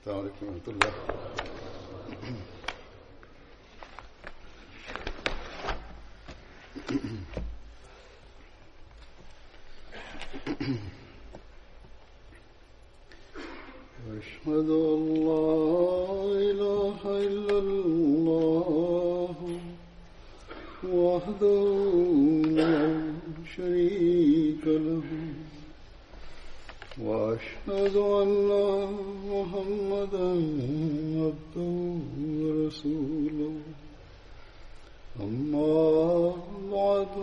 السلام عليكم ورحمة الله. أشهد أن لا إله إلا الله وحده لا شريك له وأشهد أن محمدا عبده ورسوله أما بعد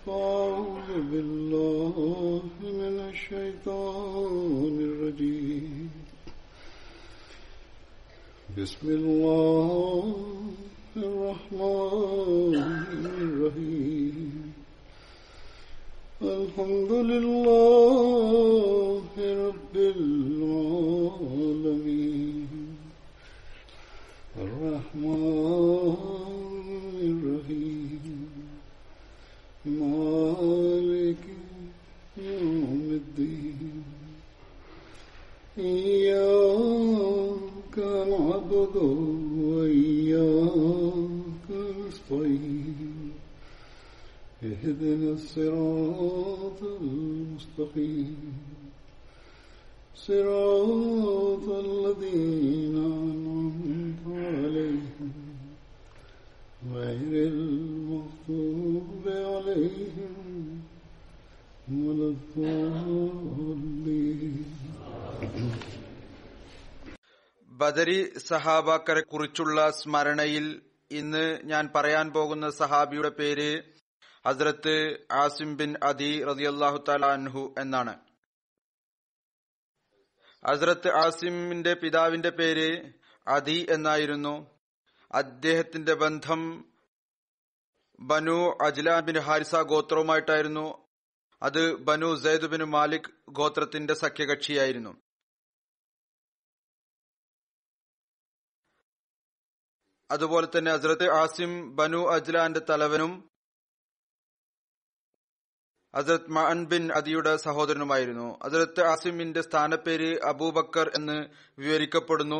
فأعوذ بالله من الشيطان الرجيم بسم الله الرحمن الرحيم الحمد لله رب العالمين الرحمن الرحيم مالك يوم الدين إياك نعبد وإياك نستعين اهدنا الصراط المستقيم صراط الذين أنعمت عليهم غير المغضوب عليهم ولا الضالين. ബദരി സഹാബാക്കളെ കുറിച്ചുള്ള സ്മരണയിൽ ഇന്ന് ഞാൻ പറയാൻ പോകുന്ന സഹാബിയുടെ പേര് ഹസ്രത്ത് ആസിം ബിൻ അദി റളിയല്ലാഹു തആല അൻഹു എന്നാണ്. ഹസ്രത്ത് ആസിമിന്റെ പിതാവിന്റെ പേര് അദി എന്നായിരുന്നു. അദ്ദേഹത്തിന്റെ ബന്ധം ബനു അജ്ലാൻ ബിൻ ഹാരിസ ഗോത്രവുമായിട്ടായിരുന്നു. അത് ബനു സെയ്ദ് ബിൻ മാലിക് ഗോത്രത്തിന്റെ സഖ്യകക്ഷിയായിരുന്നു. അതുപോലെ തന്നെ ഹസ്രത്ത് ആസിം ബനു അജ്ലാന്റെ തലവനും ഹസ്രത്ത് മഅൻ ബിൻ അദിയുടെ സഹോദരനുമായിരുന്നു. ഹസ്രത്ത് ആസിമിന്റെ സ്ഥാനപ്പേര് അബൂബക്കർ എന്ന് വിവരിക്കപ്പെടുന്നു.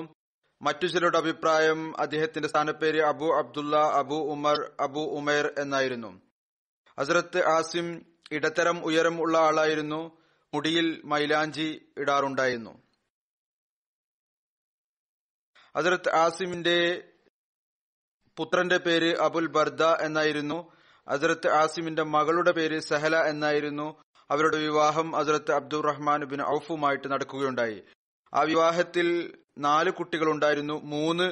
മറ്റു ചിലരുടെ അഭിപ്രായം അദ്ദേഹത്തിന്റെ സ്ഥാനപ്പേര് അബു അബ്ദുള്ള, അബു ഉമർ, അബു ഉമൈർ എന്നായിരുന്നു. ഹസ്രത്ത് ആസിം ഇടത്തരം ഉയരം ഉള്ള ആളായിരുന്നു. മുടിയിൽ മൈലാഞ്ചി ഇടാറുണ്ടായിരുന്നു. ഹസ്രത്ത് ആസിമിന്റെ പുത്രന്റെ പേര് അബുൽ ബർദ എന്നായിരുന്നു. ഹസ്രത്ത് ആസിമിന്റെ മകളുടെ പേര് സഹല എന്നായിരുന്നു. അവരുടെ വിവാഹം ഹസ്രത്ത് അബ്ദുറഹ്മാൻ ബിൻ ഔഫുമായിട്ട് നടക്കുകയുണ്ടായി. ആ വിവാഹത്തിൽ 4 കുട്ടികളുണ്ടായിരുന്നു. 3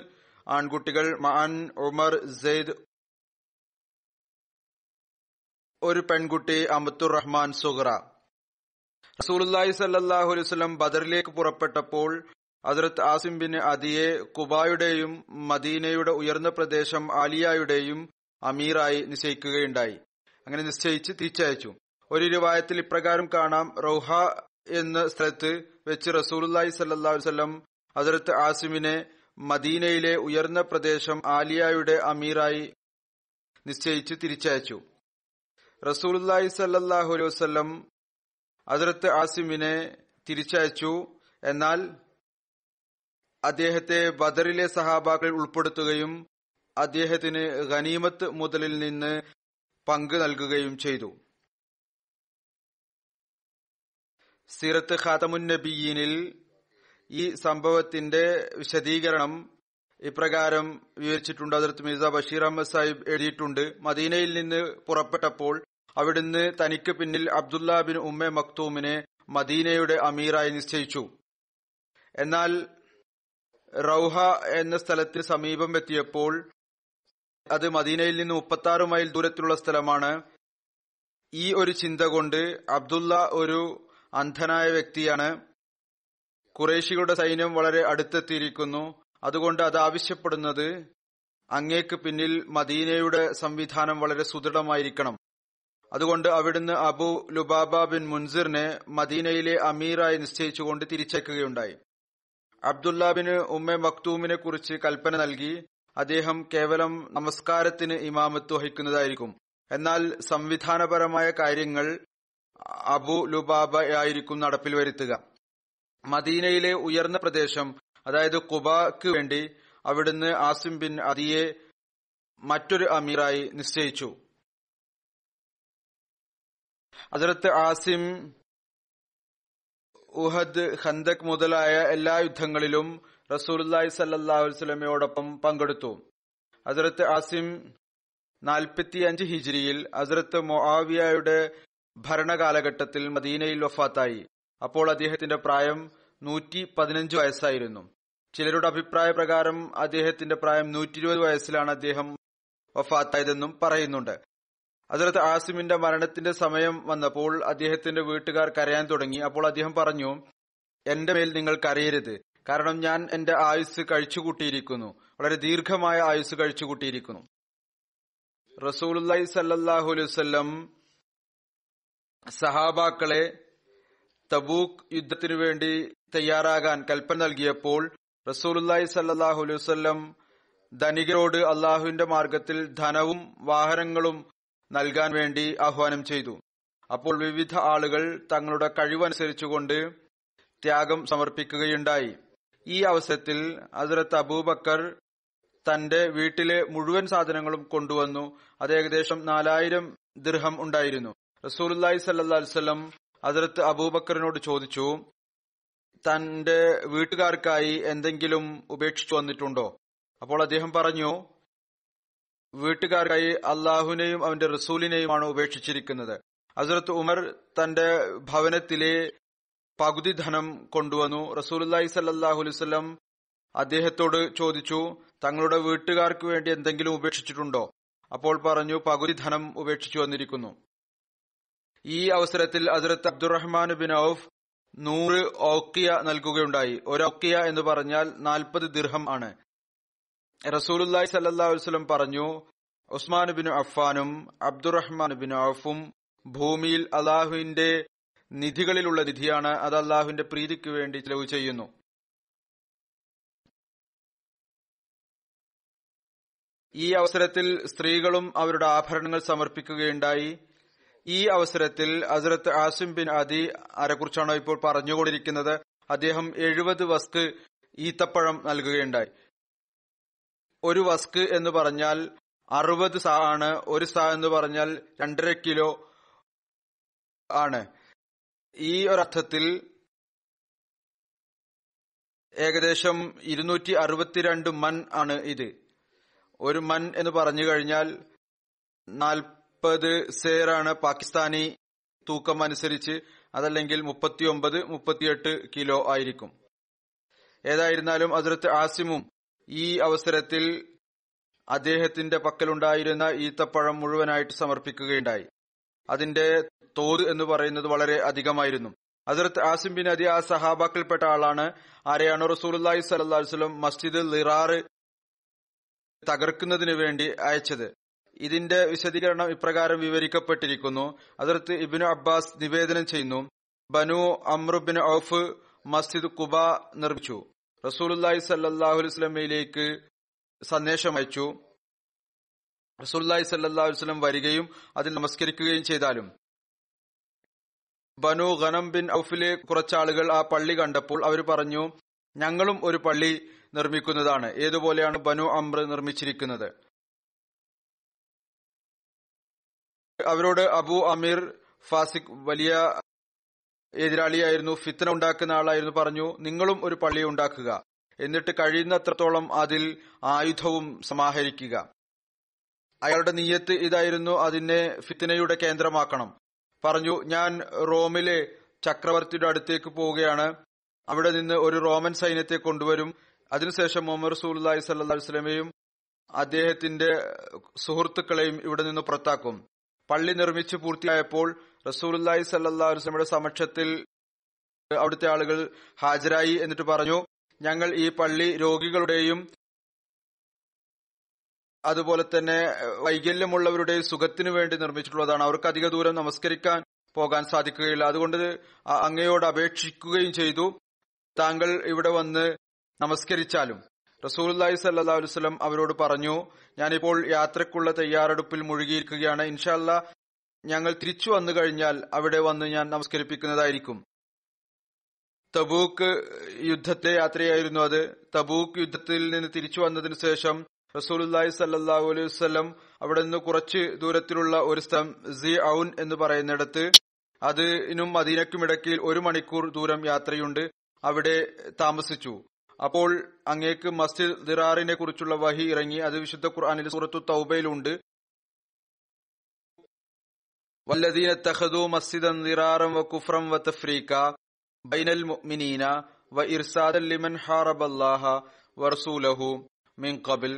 ആൺകുട്ടികൾ, മഅൻ, ഉമർ, സെയ്ദ്, ഒരു പെൺകുട്ടി അമത്തുർ റഹ്മാൻ സുഗ്റ. റസൂലുള്ളാഹി സ്വല്ലല്ലാഹു അലൈഹി വസല്ലം ബദറിലേക്ക് പുറപ്പെട്ടപ്പോൾ ഹസ്രത്ത് ആസിം ബിൻ അദിയെ കുബായുടെയും മദീനയുടെ ഉയർന്ന പ്രദേശം ആലിയയുടെയും അമീറായി നിശ്ചയിക്കുകയുണ്ടായി. അങ്ങനെ നിശ്ചയിച്ച് തിരിച്ചയച്ചു. ഒരു റിവായത്തിൽ ഇപ്രകാരം കാണാം: റൗഹ എന്ന സ്ഥലത്ത് വെച്ച് റസൂലുള്ളാഹി സ്വല്ലല്ലാഹു അലൈഹി വസല്ലം ഹസ്രത്ത് ആസിമിനെ മദീനയിലെ ഉയർന്ന പ്രദേശം ആലിയയുടെ അമീറായി നിശ്ചയിച്ച് തിരിച്ചയച്ചു. റസൂലുള്ളാഹി സ്വല്ലല്ലാഹു അലൈഹി വസല്ലം ഹസ്രത്ത് ആസിമിനെ തിരിച്ചയച്ചു. എന്നാൽ അദ്ദേഹത്തെ ബദറിലെ സഹാബാക്കളിൽ ഉൾപ്പെടുത്തുകയും അദ്ദേഹത്തിന് ഗനീമത്ത് മുതലിൽ നിന്ന് പങ്ക് നൽകുകയും ചെയ്തു. സീറത്ത് ഖാതമുൻ നബിയീനിൽ ഈ സംഭവത്തിന്റെ വിശദീകരണം ഇപ്രകാരം വിവരിച്ചിട്ടുണ്ട്. ഹദ്റത്ത് മിർസ ബഷീർ അഹമ്മദ് സാഹിബ് എഴുതിയിട്ടുണ്ട്: മദീനയിൽ നിന്ന് പുറപ്പെട്ടപ്പോൾ അവിടുന്ന് തനിക്ക് പിന്നിൽ അബ്ദുല്ല ബിൻ ഉമ്മെ മക്തൂമിനെ മദീനയുടെ അമീറായി നിശ്ചയിച്ചു. എന്നാൽ റൗഹ എന്ന സ്ഥലത്തിന് സമീപം എത്തിയപ്പോൾ, അത് മദീനയിൽ നിന്ന് 36 മൈൽ ദൂരത്തിലുള്ള സ്ഥലമാണ്. ഈ ഒരു ചിന്ത കൊണ്ട് അബ്ദുള്ള ഒരു അന്ധനായ വ്യക്തിയാണ്. ഖുറൈശികളുടെ സൈന്യം വളരെ അടുത്തെത്തിയിരിക്കുന്നു. അതുകൊണ്ട് അത് ആവശ്യപ്പെടുന്നത് അങ്ങേക്ക് പിന്നിൽ മദീനയുടെ സംവിധാനം വളരെ സുദൃഢമായിരിക്കണം. അതുകൊണ്ട് അവിടുന്ന് അബു ലുബാബ ബിൻ മുൻസിറിനെ മദീനയിലെ അമീറായി നിശ്ചയിച്ചുകൊണ്ട് തിരിച്ചയക്കുകയുണ്ടായി. അബ്ദുല്ല ബിൻ ഉമ്മെ മക്തൂമിനെ കുറിച്ച് കൽപ്പന നൽകി. അദ്ദേഹം കേവലം നമസ്കാരത്തിന് ഇമാമത്ത് വഹിക്കുന്നതായിരിക്കും. എന്നാൽ സംവിധാനപരമായ കാര്യങ്ങൾ അബു ലുബാബ ആയിരിക്കും നടപ്പിൽ വരുത്തുക. മദീനയിലെ ഉയർന്ന പ്രദേശം അതായത് ഖുബാക്ക് വേണ്ടി അവിടുന്ന് ആസിം ബിൻ അദിയെ മറ്റൊരു അമീറായി നിശ്ചയിച്ചു. ഹസ്രത്ത് ആസിം ഉഹദ്, ഖന്ദക് മുതലായ എല്ലാ യുദ്ധങ്ങളിലും റസൂലുള്ളാഹി സ്വല്ലല്ലാഹു അലൈഹി വസല്ലമയോടൊപ്പം പങ്കെടുത്തു. ഹസ്രത്ത് ആസിം 45 ഹിജ്രിയിൽ ഹസ്രത്ത് മുആവിയയുടെ ഭരണകാലഘട്ടത്തിൽ മദീനയിൽ വഫാത്തായി. അപ്പോൾ അദ്ദേഹത്തിന്റെ പ്രായം 115 വയസ്സായിരുന്നു. ചിലരുടെ അഭിപ്രായ പ്രകാരം അദ്ദേഹത്തിന്റെ പ്രായം 120 വയസ്സിലാണ് അദ്ദേഹം വഫാത്തായതെന്നും പറയുന്നുണ്ട്. ഹസ്രത്ത് ആസിമിന്റെ മരണത്തിന്റെ സമയം വന്നപ്പോൾ അദ്ദേഹത്തിന്റെ വീട്ടുകാർ കരയാൻ തുടങ്ങി. അപ്പോൾ അദ്ദേഹം പറഞ്ഞു, എന്റെ മേൽ നിങ്ങൾ കരയരുത്, കാരണം ഞാൻ എന്റെ ആയുസ് കഴിച്ചുകൂട്ടിയിരിക്കുന്നു, വളരെ ദീർഘമായ ആയുസ് കഴിച്ചുകൂട്ടിയിരിക്കുന്നു. റസൂലുള്ളാഹി സ്വല്ലല്ലാഹു അലൈഹി വസല്ലം സഹാബാക്കളെ തബൂക്ക് യുദ്ധത്തിനു വേണ്ടി തയ്യാറാകാൻ കൽപ്പന നൽകിയപ്പോൾ റസൂലുള്ളാഹി സ്വല്ലല്ലാഹു അലൈഹി വസല്ലം ധനികരോട് അള്ളാഹുവിന്റെ മാർഗത്തിൽ ധനവും വാഹനങ്ങളും നൽകാൻ വേണ്ടി ആഹ്വാനം ചെയ്തു. അപ്പോൾ വിവിധ ആളുകൾ തങ്ങളുടെ കഴിവനുസരിച്ചുകൊണ്ട് ത്യാഗം സമർപ്പിക്കുകയുണ്ടായി. ഈ അവസരത്തിൽ ഹസ്രത്ത് അബൂബക്കർ തന്റെ വീട്ടിലെ മുഴുവൻ സാധനങ്ങളും കൊണ്ടുവന്നു. അത് ഏകദേശം 4000 ദിർഹം ഉണ്ടായിരുന്നു. റസൂലുള്ളാഹി സ്വല്ലല്ലാഹു അലൈഹി വസല്ലം ഹസ്രത്ത് അബൂബക്കറിനോട് ചോദിച്ചു, തന്റെ വീട്ടുകാർക്കായി എന്തെങ്കിലും ഉപേക്ഷിച്ചു വന്നിട്ടുണ്ടോ? അപ്പോൾ അദ്ദേഹം പറഞ്ഞു, വീട്ടുകാർക്കായി അള്ളാഹുവിനെയും അവന്റെ റസൂലിനെയുമാണ് ഉപേക്ഷിച്ചിരിക്കുന്നത്. ഹസ്രത്ത് ഉമർ തന്റെ ഭവനത്തിലെ പകുതി ധനം കൊണ്ടുവന്നു. റസൂലുള്ളാഹി സ്വല്ലല്ലാഹു അലൈഹി വസല്ലം അദ്ദേഹത്തോട് ചോദിച്ചു, തങ്ങളുടെ വീട്ടുകാർക്ക് വേണ്ടി എന്തെങ്കിലും ഉപേക്ഷിച്ചിട്ടുണ്ടോ? അപ്പോൾ പറഞ്ഞു, പകുതി ധനം ഉപേക്ഷിച്ചു വന്നിരിക്കുന്നു. ഈ അവസരത്തിൽ ഹസ്രത്ത് അബ്ദുറഹ്മാൻ ബിൻ ഔഫ് 100 ഔക്കിയ നൽകുകയുണ്ടായി. ഒരു ഔക്കിയ എന്ന് പറഞ്ഞാൽ 40 ദിർഹം ആണ്. റസൂലുള്ളാഹി സ്വല്ലല്ലാഹു അലൈഹി വസല്ലം പറഞ്ഞു, ഉസ്മാൻ ബിൻ അഫ്ഫാനും അബ്ദുറഹ്മാൻ ബിൻ ഔഫും ഭൂമിയിൽ അള്ളാഹുവിന്റെ നിധികളിലുള്ള നിധിയാണ്. അത് അള്ളാഹുവിന്റെ പ്രീതിക്ക് വേണ്ടി ചെലവ് ചെയ്യുന്നു. ഈ അവസരത്തിൽ സ്ത്രീകളും അവരുടെ ആഭരണങ്ങൾ സമർപ്പിക്കുകയുണ്ടായി. ഈ അവസരത്തിൽ ഹസ്രത്ത് ആസിം ബിൻ അദി ആരെക്കുറിച്ചാണോ ഇപ്പോൾ പറഞ്ഞുകൊണ്ടിരിക്കുന്നത്, അദ്ദേഹം 70 വസ്ക് ഈത്തപ്പഴം നൽകുകയുണ്ടായി. ഒരു വസ്ക് എന്ന് പറഞ്ഞാൽ 60 സാ ആണ്. ഒരു സാ എന്ന് പറഞ്ഞാൽ 2.5 കിലോ ആണ്. ഈ ഒരർത്ഥത്തിൽ ഏകദേശം 262 മൻ ആണ് ഇത്. ഒരു മൻ എന്ന് പറഞ്ഞു കഴിഞ്ഞാൽ 40 സേറാണ് പാകിസ്ഥാനി തൂക്കം അനുസരിച്ച്. അതല്ലെങ്കിൽ 39-38 കിലോ ആയിരിക്കും. ഏതായിരുന്നാലും ഹസ്രത്ത് ആസിമും ഈ അവസരത്തിൽ അദ്ദേഹത്തിന്റെ പക്കലുണ്ടായിരുന്ന ഈത്തപ്പഴം മുഴുവനായിട്ട് സമർപ്പിക്കുകയുണ്ടായി. അതിന്റെ തോത് എന്ന് പറയുന്നത് വളരെ അധികമായിരുന്നു. ഹസ്രത്ത് ആസിം ബിൻ അദി ആ സഹാബാക്കൽപ്പെട്ട ആളാണ്. ആരെയാണോ റസൂലുള്ളാഹി സ്വല്ലല്ലാഹു അലൈഹി വസല്ലം മസ്ജിദ് ലിറാർ തകർക്കുന്നതിന് വേണ്ടി അയച്ചത്. ഇതിന്റെ വിശദീകരണം ഇപ്രകാരം വിവരിക്കപ്പെട്ടിരിക്കുന്നു. ഹസ്രത്ത് ഇബ്നു അബ്ബാസ് നിവേദനം ചെയ്യുന്നു, ബനു അംർ ബിൻ ഔഫ് മസ്ജിദ് ഖുബ നിർമ്മിച്ചു. റസൂലുള്ളാഹി സ്വല്ലല്ലാഹു അലൈഹി വസല്ലമയിലേക്ക് സന്ദേശം അയച്ചു. റസൂലുള്ളാഹി സ്വല്ലല്ലാഹു അലൈഹി വസല്ലം വരികയും അതിൽ നമസ്കരിക്കുകയും ചെയ്താലും ബനു ഗനം ബിൻ ഔഫിലെ കുറച്ചാളുകൾ ആ പള്ളി കണ്ടപ്പോൾ അവർ പറഞ്ഞു, ഞങ്ങളും ഒരു പള്ളി നിർമ്മിക്കുന്നതാണ്. ഏതുപോലെയാണ് ബനു അംർ നിർമ്മിച്ചിരിക്കുന്നത്. അവരോട് അബു അമീർ ഫാസിഖ് വലിയ എതിരാളിയായിരുന്നു, ഫിത്ന ഉണ്ടാക്കുന്ന ആളായിരുന്നു, പറഞ്ഞു, നിങ്ങളും ഒരു പള്ളി ഉണ്ടാക്കുക, എന്നിട്ട് കഴിയുന്നത്രത്തോളം അതിൽ ആയുധവും സമാഹരിക്കുക. അയാളുടെ നിയ്യത്ത് ഇതായിരുന്നു, അതിനെ ഫിത്നയുടെ കേന്ദ്രമാക്കണം. പറഞ്ഞു, ഞാൻ റോമിലെ ചക്രവർത്തിയുടെ അടുത്തേക്ക് പോവുകയാണ്, അവിടെ നിന്ന് ഒരു റോമൻ സൈന്യത്തെ കൊണ്ടുവരും. അതിനുശേഷം മുഹമ്മദ് റസൂലുള്ളാഹി സ്വല്ലല്ലാഹു അലൈഹി വസല്ലമയും അദ്ദേഹത്തിന്റെ സുഹൃത്തുക്കളെയും ഇവിടെ നിന്ന് പുറത്താക്കും. പള്ളി നിർമ്മിച്ച് പൂർത്തിയായപ്പോൾ റസൂലുള്ളാഹി സ്വല്ലല്ലാഹു അലൈഹി വസല്ലമയുടെ സമക്ഷത്തിൽ അവിടുത്തെ ആളുകൾ ഹാജരായി. എന്നിട്ട് പറഞ്ഞു, ഞങ്ങൾ ഈ പള്ളി രോഗികളുടെയും അതുപോലെ തന്നെ വൈകല്യമുള്ളവരുടെയും സുഖത്തിനു വേണ്ടി നിർമ്മിച്ചിട്ടുള്ളതാണ്. അവർക്ക് അധിക ദൂരം നമസ്കരിക്കാൻ പോകാൻ സാധിക്കുകയില്ല. അതുകൊണ്ട് അങ്ങയോട് അപേക്ഷിക്കുകയും ചെയ്തു, താങ്കൾ ഇവിടെ വന്ന് നമസ്കരിച്ചാലും. റസൂലുള്ളാഹി സ്വല്ലല്ലാഹു അലൈഹി വസല്ലം അവരോട് പറഞ്ഞു, ഞാനിപ്പോൾ യാത്രക്കുള്ള തയ്യാറെടുപ്പിൽ മുഴുകിയിരിക്കുകയാണ്. ഇൻഷാ അല്ലാഹ് ഞങ്ങൾ തിരിച്ചു വന്നു കഴിഞ്ഞാൽ അവിടെ വന്ന് ഞാൻ നമസ്കരിപ്പിക്കുന്നതായിരിക്കും. തബൂക്ക് യുദ്ധത്തെ യാത്രയായിരുന്നു അത്. തബൂക്ക് യുദ്ധത്തിൽ നിന്ന് തിരിച്ചു വന്നതിന് ശേഷം റസൂലുള്ളാഹി സ്വല്ലല്ലാഹു അലൈഹി വസല്ലം അവിടെ നിന്ന് കുറച്ച് ദൂരത്തിലുള്ള ഒരു സ്ഥലം സി ഔൻ എന്ന് പറയുന്നിടത്ത്, അതിനും മദീനയ്ക്കും ഇടയ്ക്ക് 1 മണിക്കൂർ ദൂരം യാത്രയുണ്ട്, അവിടെ താമസിച്ചു. അപ്പോൾ അങ്ങേക്ക് മസ്ജിദ് ദിറാറിനെ കുറിച്ചുള്ള വഹി ഇറങ്ങി. അത് വിശുദ്ധ ഖുർആനിൽ സൂറത്തു തൗബയിലുണ്ട്. വല്ലദീന തഖദൂ മസ്ജിദൻ ദിറാറൻ വകുഫ്റൻ വതഫ്രീക ബൈനൽ മുഅ്മിനീന വഇർസാദൻ ലിമൻ ഹാറബല്ലാഹ വറസൂലഹു മിൻ ഖബൽ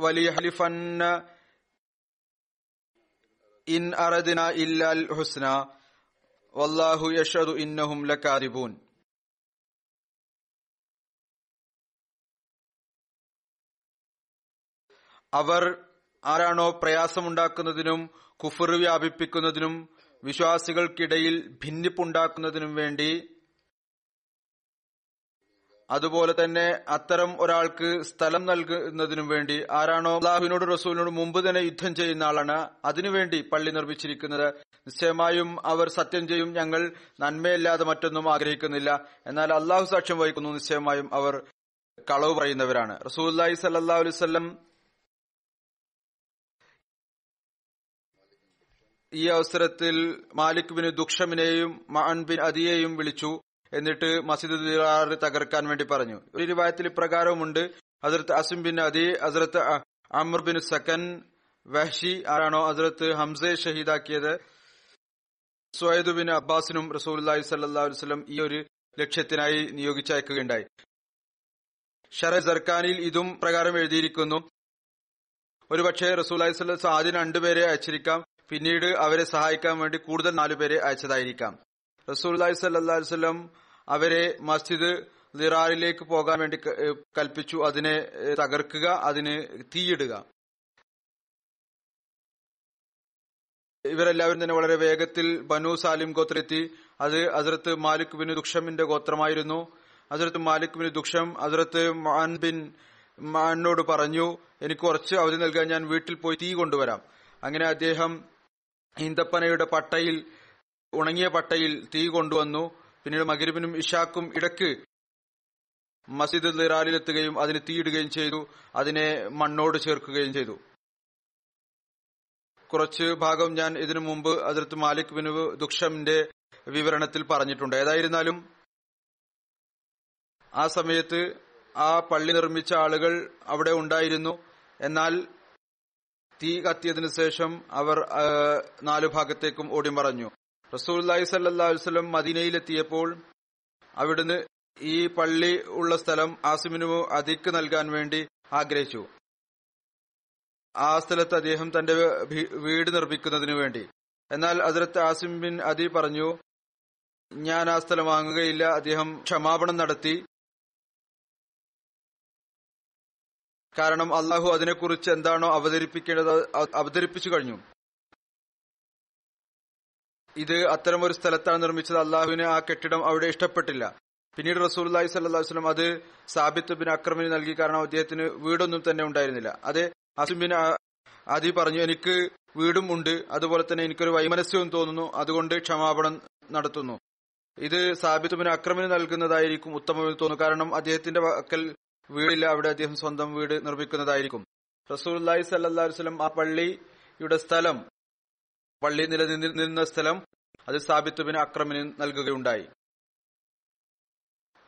വലിയഹ്ലിഫന്ന ഇൻ അറദ്നാ ഇല്ലൽ ഹുസ്ന വല്ലാഹു യഷ്ഹദു ഇന്നഹും ലകാദിബൂൻ. അവർ ആരാണോ പ്രയാസമുണ്ടാക്കുന്നതിനും കുഫർ വ്യാപിപ്പിക്കുന്നതിനും വിശ്വാസികൾക്കിടയിൽ ഭിന്നിപ്പുണ്ടാക്കുന്നതിനും വേണ്ടി, അതുപോലെ തന്നെ അത്തരം ഒരാൾക്ക് സ്ഥലം നൽകുന്നതിനും വേണ്ടി ആരാണോ അല്ലാഹുവിനോട് റസൂലിനോട് മുമ്പ് തന്നെ യുദ്ധം ചെയ്യുന്ന ആളാണ്, അതിനുവേണ്ടി പള്ളി നിർമ്മിച്ചിരിക്കുന്നത്, നിശ്ചയമായും അവർ സത്യം ചെയ്യും, ഞങ്ങൾ നന്മയല്ലാതെ മറ്റൊന്നും ആഗ്രഹിക്കുന്നില്ല. എന്നാൽ അള്ളാഹു സാക്ഷ്യം വഹിക്കുന്നു, നിശ്ചയമായും അവർ കളവ് പറയുന്നവരാണ്. റസൂലുള്ളാഹി സ്വല്ലല്ലാഹു അലൈഹി വസല്ലം ഈ അവസരത്തിൽ മാലിക് ബിൻ ദുക്ഷമിനെയും മഅൻ ബിൻ അദിയെയും വിളിച്ചു. എന്നിട്ട് മസ്ജിദ് ദിറാർ തകർക്കാൻ വേണ്ടി പറഞ്ഞു. ഒരു റിവായത്തിൽ ഇപ്രകാരവുമുണ്ട്, ഹസ്രത്ത് അസിം ബിൻ അദി, ഹസ്രത്ത് അംർ ബിൻ സക്കൻ, വഹ്ഷി ആരാണോ ഹസ്രത്ത് ഹംസയെ ഷഹീദാക്കിയത്, സുഹൈദ് ബിൻ അബ്ബാസിനും റസൂലുള്ളാഹി സ്വല്ലല്ലാഹു അലൈഹി വസല്ലം ഈ ഒരു ലക്ഷ്യത്തിനായി നിയോഗിച്ചയക്കുകയുണ്ടായി. ഷറഹ് സർക്കാനിൽ ഇതും പ്രകാരം എഴുതിയിരിക്കുന്നു. ഒരുപക്ഷെ റസൂലുള്ളാഹി സ്വല്ലല്ലാഹു അലൈഹി വസല്ലം ആദ്യം 2 പേരെ അയച്ചിരിക്കാം, പിന്നീട് അവരെ സഹായിക്കാൻ വേണ്ടി കൂടുതൽ 4 പേരെ അയച്ചതായിരിക്കാം. റസൂലുള്ളാഹി സ്വല്ലല്ലാഹു അലൈഹി വസല്ലം അവരെ മസ്ജിദ് ദിറാറിലേക്ക് പോകാൻ വേണ്ടി കൽപ്പിച്ചു. അതിനെ തകർക്കുക, അതിന് തീയിടുക. ഇവരെല്ലാവരും തന്നെ വളരെ വേഗത്തിൽ ബനു സാലിം ഗോത്രമെത്തി. അത് ഹസ്രത്ത് മാലിക് ബിൻ ദുക്ഷമിന്റെ ഗോത്രമായിരുന്നു. ഹസ്രത്ത് മാലിക് ബിൻ ദുക്ഷം ഹസ്രത്ത് മഅൻ ബിൻ മഅനോട് പറഞ്ഞു, എനിക്ക് കുറച്ച് അവധി നൽകാൻ, ഞാൻ വീട്ടിൽ പോയി തീ കൊണ്ടുവരാം. അങ്ങനെ അദ്ദേഹം ഈന്തപ്പനയുടെ പട്ടയിൽ, ഉണങ്ങിയ പട്ടയിൽ തീ കൊണ്ടുവന്നു. പിന്നീട് മഗ്രിബിനും ഇശാക്കും ഇടയ്ക്ക് മസ്ജിദ് ദിറാറിലെത്തുകയും അതിന് തീയിടുകയും ചെയ്തു. അതിനെ മണ്ണോട് ചേർക്കുകയും ചെയ്തു. കുറച്ച് ഭാഗം ഞാൻ ഇതിനു മുമ്പ് ഹസ്രത്ത് മാലിക് ബിൻ ദുക്ഷമിന്റെ വിവരണത്തിൽ പറഞ്ഞിട്ടുണ്ട്. ഏതായിരുന്നാലും ആ സമയത്ത് ആ പള്ളി നിർമ്മിച്ച ആളുകൾ അവിടെ ഉണ്ടായിരുന്നു. എന്നാൽ തീ കത്തിയതിനു ശേഷം അവർ 4 ഭാഗത്തേക്കും ഓടിമറഞ്ഞു. റസൂലുള്ളാഹി സ്വല്ലല്ലാഹു അലൈഹി വസല്ലം മദീനയിലെത്തിയപ്പോൾ അവിടുന്ന് ഈ പള്ളി ഉള്ള സ്ഥലം ആസിമിനു അദിക്ക് നൽകാൻ വേണ്ടി ആഗ്രഹിച്ചു. ആ സ്ഥലത്ത് അദ്ദേഹം തന്റെ വീട് നിർമ്മിക്കുന്നതിനു വേണ്ടി. എന്നാൽ ഹസ്രത്ത് ആസിം ബിൻ അദി പറഞ്ഞു, ഞാൻ ആ സ്ഥലം വാങ്ങുകയില്ല. അദ്ദേഹം ക്ഷമാപണം നടത്തി. കാരണം അള്ളാഹു അതിനെക്കുറിച്ച് എന്താണോ അവതരിപ്പിക്കേണ്ടത് അവതരിപ്പിച്ചു കഴിഞ്ഞു. ഇത് അത്തരമൊരു സ്ഥലത്താണ് നിർമ്മിച്ചത്. അള്ളാഹുവിന് ആ കെട്ടിടം അവിടെ ഇഷ്ടപ്പെട്ടില്ല. പിന്നീട് റസൂലുള്ളാഹി സ്വല്ലല്ലാഹു അലൈഹി വസല്ലം അത് സാബിത്ത് ബിൻ അക്രമിന് നൽകി. കാരണം അദ്ദേഹത്തിന് വീടൊന്നും തന്നെ ഉണ്ടായിരുന്നില്ല. അതെ, ആസിം ബിൻ അദി പറഞ്ഞു, എനിക്ക് വീടും ഉണ്ട്, അതുപോലെ തന്നെ എനിക്കൊരു വൈമനസ്യവും തോന്നുന്നു, അതുകൊണ്ട് ക്ഷമാപണം നടത്തുന്നു. ഇത് സാബിത്ത് ബിൻ അക്രമിന് നൽകുന്നതായിരിക്കും ഉത്തമമെന്ന് തോന്നുന്നു. കാരണം അദ്ദേഹത്തിന്റെ വക്കൽ വീടില്ല, അവിടെ അദ്ദേഹം സ്വന്തം വീട് നിർമ്മിക്കുന്നതായിരിക്കും. റസൂലുള്ളാഹി സ്വല്ലല്ലാഹു അലൈഹി വസല്ലം ആ പള്ളിയുടെ സ്ഥലം, പള്ളി നിലനിന്ന സ്ഥലം, അത് സാബിത്ത് ബിൻ അക്രമിന് നൽകുകയുണ്ടായി.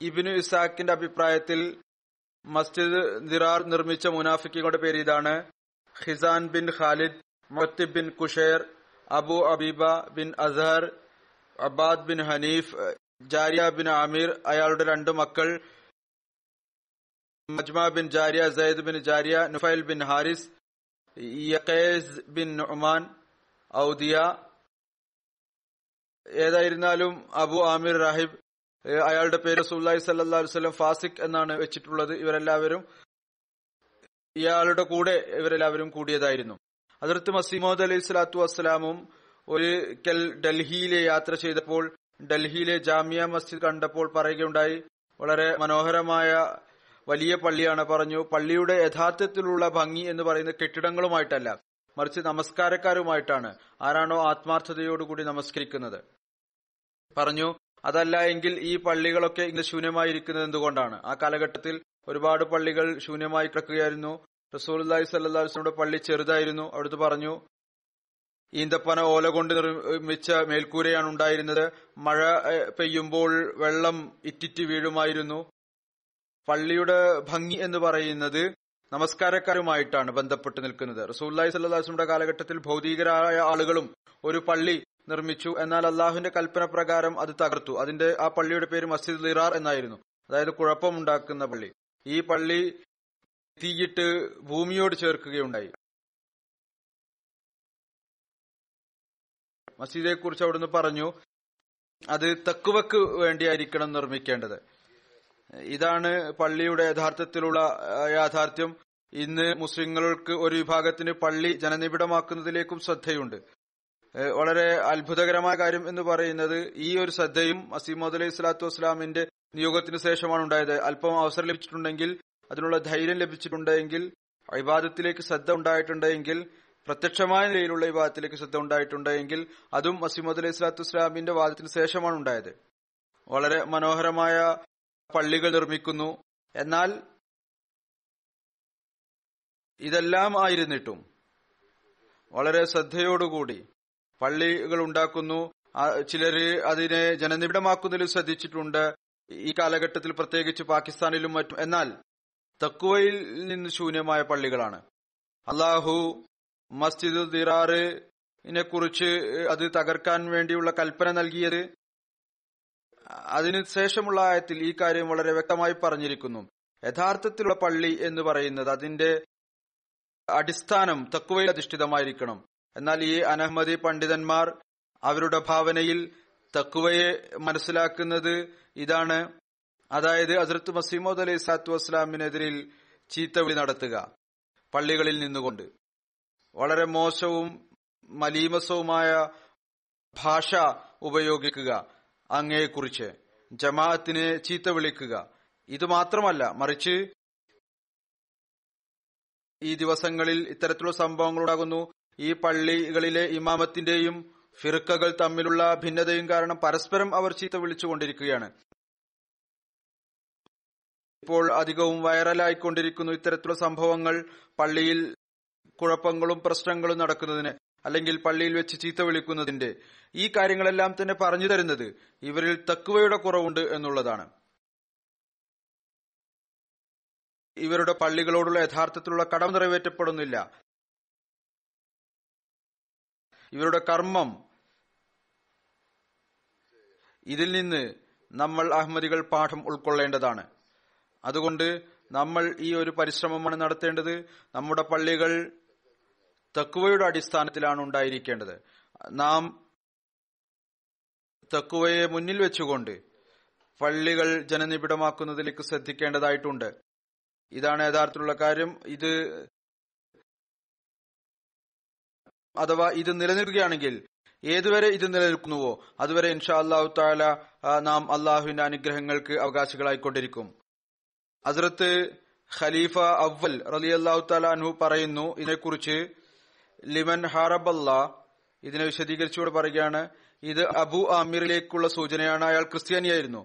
ഇബ്നു ഇസാഖിന്റെ അഭിപ്രായത്തിൽ മസ്ജിദ് ദിറാർ നിർമ്മിച്ച മുനാഫിക്കുകളുടെ പേര് ഇതാണ്: Khisan bin Khalid, Muattib bin Qushayr, Abu Habiba bin Azhar, Abbad bin Hunaif, Jariya bin Amir, അയാളുടെ 2 മക്കൾ, Mujamma bin Jariya, Zaid bin Jariya, Nufail bin Harith, Yakhes bin Numan, ഔദിയ. ഏതായിരുന്നാലും അബു ആമിർ രാഹിബ്, അയാളുടെ പേര് റസൂലുള്ളാഹി സ്വല്ലല്ലാഹു അലൈഹി വസല്ലം ഫാസിഖ് എന്നാണ് വെച്ചിട്ടുള്ളത്. ഇയാളുടെ കൂടെ ഇവരെല്ലാവരും കൂടിയതായിരുന്നു. ഹദ്റത്ത് മസീഹ് മൗഊദ് അലൈഹി സ്വലാത്തു വസ്സലാമും ഒരിക്കൽ ഡൽഹിയിലെ യാത്ര ചെയ്തപ്പോൾ ഡൽഹിയിലെ ജാമിയ മസ്ജിദ് കണ്ടപ്പോൾ പറയുകയുണ്ടായി, വളരെ മനോഹരമായ വലിയ പള്ളിയാണ്. പറഞ്ഞു, പള്ളിയുടെ യഥാർത്ഥത്തിലുള്ള ഭംഗി എന്ന് പറയുന്നത് കെട്ടിടങ്ങളുമായിട്ടല്ല, മറിച്ച് നമസ്കാരക്കാരുമായിട്ടാണ്. ആരാണോ ആത്മാർത്ഥതയോടുകൂടി നമസ്കരിക്കുന്നത്. പറഞ്ഞു, അതല്ല എങ്കിൽ ഈ പള്ളികളൊക്കെ ഇങ്ങനെ ശൂന്യമായിരിക്കുന്നത് എന്തുകൊണ്ടാണ്? ആ കാലഘട്ടത്തിൽ ഒരുപാട് പള്ളികൾ ശൂന്യമായി കിടക്കുകയായിരുന്നു. റസൂലുള്ളാഹി സ്വല്ലല്ലാഹു അലൈഹി വസല്ലമയുടെ പള്ളി ചെറുതായിരുന്നു. അവിടുന്ന് പറഞ്ഞു, ഈന്തപ്പന ഓല കൊണ്ട് നിർമ്മിച്ച മേൽക്കൂരയാണ് ഉണ്ടായിരുന്നത്. മഴ പെയ്യുമ്പോൾ വെള്ളം ഇറ്റിറ്റ് വീഴുമായിരുന്നു. പള്ളിയുടെ ഭംഗി എന്ന് പറയുന്നത് നമസ്കാരക്കാരുമായിട്ടാണ് ബന്ധപ്പെട്ട് നിൽക്കുന്നത്. റസൂലുള്ളാഹി സ്വല്ലല്ലാഹു അലൈഹി വസല്ലമയുടെ കാലഘട്ടത്തിൽ ഭൗതികരായ ആളുകളും ഒരു പള്ളി നിർമ്മിച്ചു. എന്നാൽ അള്ളാഹുവിന്റെ കൽപ്പന പ്രകാരം അത് തകർത്തു. ആ പള്ളിയുടെ പേര് മസ്ജിദ് ലിറാർ എന്നായിരുന്നു, അതായത് കുഴപ്പമുണ്ടാക്കുന്ന പള്ളി. ഈ പള്ളി തീയിട്ട് ഭൂമിയോട് ചേർക്കുകയുണ്ടായി. മസ്ജിദെ കുറിച്ച് അവിടുന്ന് പറഞ്ഞു, അത് തഖ്വക്ക് വേണ്ടിയായിരിക്കണം നിർമ്മിക്കേണ്ടത്. ഇതാണ് പള്ളിയുടെ യഥാർത്ഥത്തിലുള്ള യാഥാർത്ഥ്യം. ഇന്ന് മുസ്ലിങ്ങൾക്ക് ഒരു വിഭാഗത്തിന് പള്ളി ജനനിബിഡമാക്കുന്നതിലേക്കും ശ്രദ്ധയുണ്ട്. വളരെ അത്ഭുതകരമായ കാര്യം എന്ന് പറയുന്നത്, ഈ ഒരു ശ്രദ്ധയും മസീഹ് മൗഊദ് അലൈഹി സ്വലാത്തു വസ്സലാമിന്റെ നിയോഗത്തിന് ശേഷമാണ് ഉണ്ടായത്. അല്പം അവസരം ലഭിച്ചിട്ടുണ്ടെങ്കിൽ, അതിനുള്ള ധൈര്യം ലഭിച്ചിട്ടുണ്ടെങ്കിൽ, ഇബാദത്തിലേക്ക് ശ്രദ്ധ ഉണ്ടായിട്ടുണ്ടെങ്കിൽ, പ്രത്യക്ഷമായ നിലയിലുള്ള വിവാദത്തിലേക്ക് ശ്രദ്ധ ഉണ്ടായിട്ടുണ്ടെങ്കിൽ, അതും മസീഹ് മൗഊദ് അലൈഹി സ്വലാത്തു വസ്സലാമിന്റെ വാദത്തിന് ശേഷമാണ് ഉണ്ടായത്. വളരെ മനോഹരമായ പള്ളികൾ നിർമ്മിക്കുന്നു. എന്നാൽ ഇതെല്ലാം ആയിരുന്നിട്ടും വളരെ ശ്രദ്ധയോടുകൂടി പള്ളികൾ ഉണ്ടാക്കുന്നു. ചിലര് അതിനെ ജനനിബിഡമാക്കുന്നതിൽ ശ്രദ്ധിച്ചിട്ടുണ്ട്, ഈ കാലഘട്ടത്തിൽ പ്രത്യേകിച്ച് പാകിസ്ഥാനിലും മറ്റും. എന്നാൽ തഖ്വയിൽ നിന്ന് ശൂന്യമായ പള്ളികളാണ്. അള്ളാഹു മസ്ജിദ് ദിറാറിനെ കുറിച്ച് അത് തകർക്കാൻ വേണ്ടിയുള്ള കൽപ്പന നൽകിയത്, അതിനു ശേഷമുള്ള ആയത്തിൽ ഈ കാര്യം വളരെ വ്യക്തമായി പറഞ്ഞിരിക്കുന്നു. യഥാർത്ഥത്തിലുള്ള പള്ളി എന്ന് പറയുന്നത് അതിന്റെ അടിസ്ഥാനം തഖ്വയിൽ അധിഷ്ഠിതമായിരിക്കണം. എന്നാൽ ഈ അനഹ്മദി പണ്ഡിതന്മാർ അവരുടെ ഭാവനയിൽ തഖ്വയെ മനസ്സിലാക്കുന്നത് ഇതാണ്, അതായത് ഹസ്രത്ത് മസീഹ് മൗഊദ് അലൈഹി സ്വലാത്തു വസ്സലാമിനെതിരിൽ ചീത്തവിളി നടത്തുക, പള്ളികളിൽ നിന്നുകൊണ്ട് വളരെ മോശവും മലീമസവുമായ ഭാഷ ഉപയോഗിക്കുക, അങ്ങയെക്കുറിച്ച് ജമാഅത്തിനെ ചീത്ത വിളിക്കുക. ഇത് മാത്രമല്ല, മറിച്ച് ഈ ദിവസങ്ങളിൽ ഇത്തരത്തിലുള്ള സംഭവങ്ങൾ ഉണ്ടാകുന്നു. ഈ പള്ളികളിലെ ഇമാമത്തിന്റെയും ഫിർഖകൾ തമ്മിലുള്ള ഭിന്നതയും കാരണം പരസ്പരം അവർ ചീത്ത വിളിച്ചുകൊണ്ടിരിക്കുകയാണ്. ഇപ്പോൾ അധികവും വൈറലായിക്കൊണ്ടിരിക്കുന്നു ഇത്തരത്തിലുള്ള സംഭവങ്ങൾ. പള്ളിയിൽ കുഴപ്പങ്ങളും പ്രശ്നങ്ങളും നടക്കുന്നതിന്, അല്ലെങ്കിൽ പള്ളിയിൽ വെച്ച് ചീത്ത വിളിക്കുന്നതിന്റെ ഈ കാര്യങ്ങളെല്ലാം തന്നെ പറഞ്ഞു തരുന്നത് ഇവരിൽ തഖ്വയുടെ കുറവുണ്ട് എന്നുള്ളതാണ്. ഇവരുടെ പള്ളികളോടുള്ള യഥാർത്ഥത്തിലുള്ള കടമ നിറവേറ്റപ്പെടുന്നില്ല. ഇവരുടെ കർമ്മം, ഇതിൽ നിന്ന് നമ്മൾ അഹ്മദികൾ പാഠം ഉൾക്കൊള്ളേണ്ടതാണ്. അതുകൊണ്ട് നമ്മൾ ഈ ഒരു പരിശ്രമമാണ് നടത്തേണ്ടത്. നമ്മുടെ പള്ളികൾ തഖ്വയുടെ അടിസ്ഥാനത്തിലാണ് ഉണ്ടായിരിക്കേണ്ടത്. നാം തഖ്വയെ മുന്നിൽ വെച്ചുകൊണ്ട് പള്ളികൾ ജനനിബിഡമാക്കുന്നതിലേക്ക് ശ്രദ്ധിക്കേണ്ടതായിട്ടുണ്ട്. ഇതാണ് യഥാർത്ഥത്തിലുള്ള കാര്യം. ഇത് നിലനിൽക്കുകയാണെങ്കിൽ, ഏതുവരെ ഇത് നിലനിൽക്കുന്നുവോ അതുവരെ ഇൻഷാ അല്ലാഹു തആല നാം അള്ളാഹുവിന്റെ അനുഗ്രഹങ്ങൾക്ക് അവകാശികളായിക്കൊണ്ടിരിക്കും. ഹസ്രത്ത് ഖലീഫ അവൽ റളിയല്ലാഹു തആല അൻഹു പറയുന്നു ഇതിനെക്കുറിച്ച്, ലിമൻ ഹാറബല്ലാ, ഇതിനെ വിശദീകരിച്ചുകൊണ്ട് പറയുകയാണ്, ഇത് അബു ആമിറിലേക്കുള്ള സൂചനയാണ്. അയാൾ ക്രിസ്ത്യാനിയായിരുന്നു.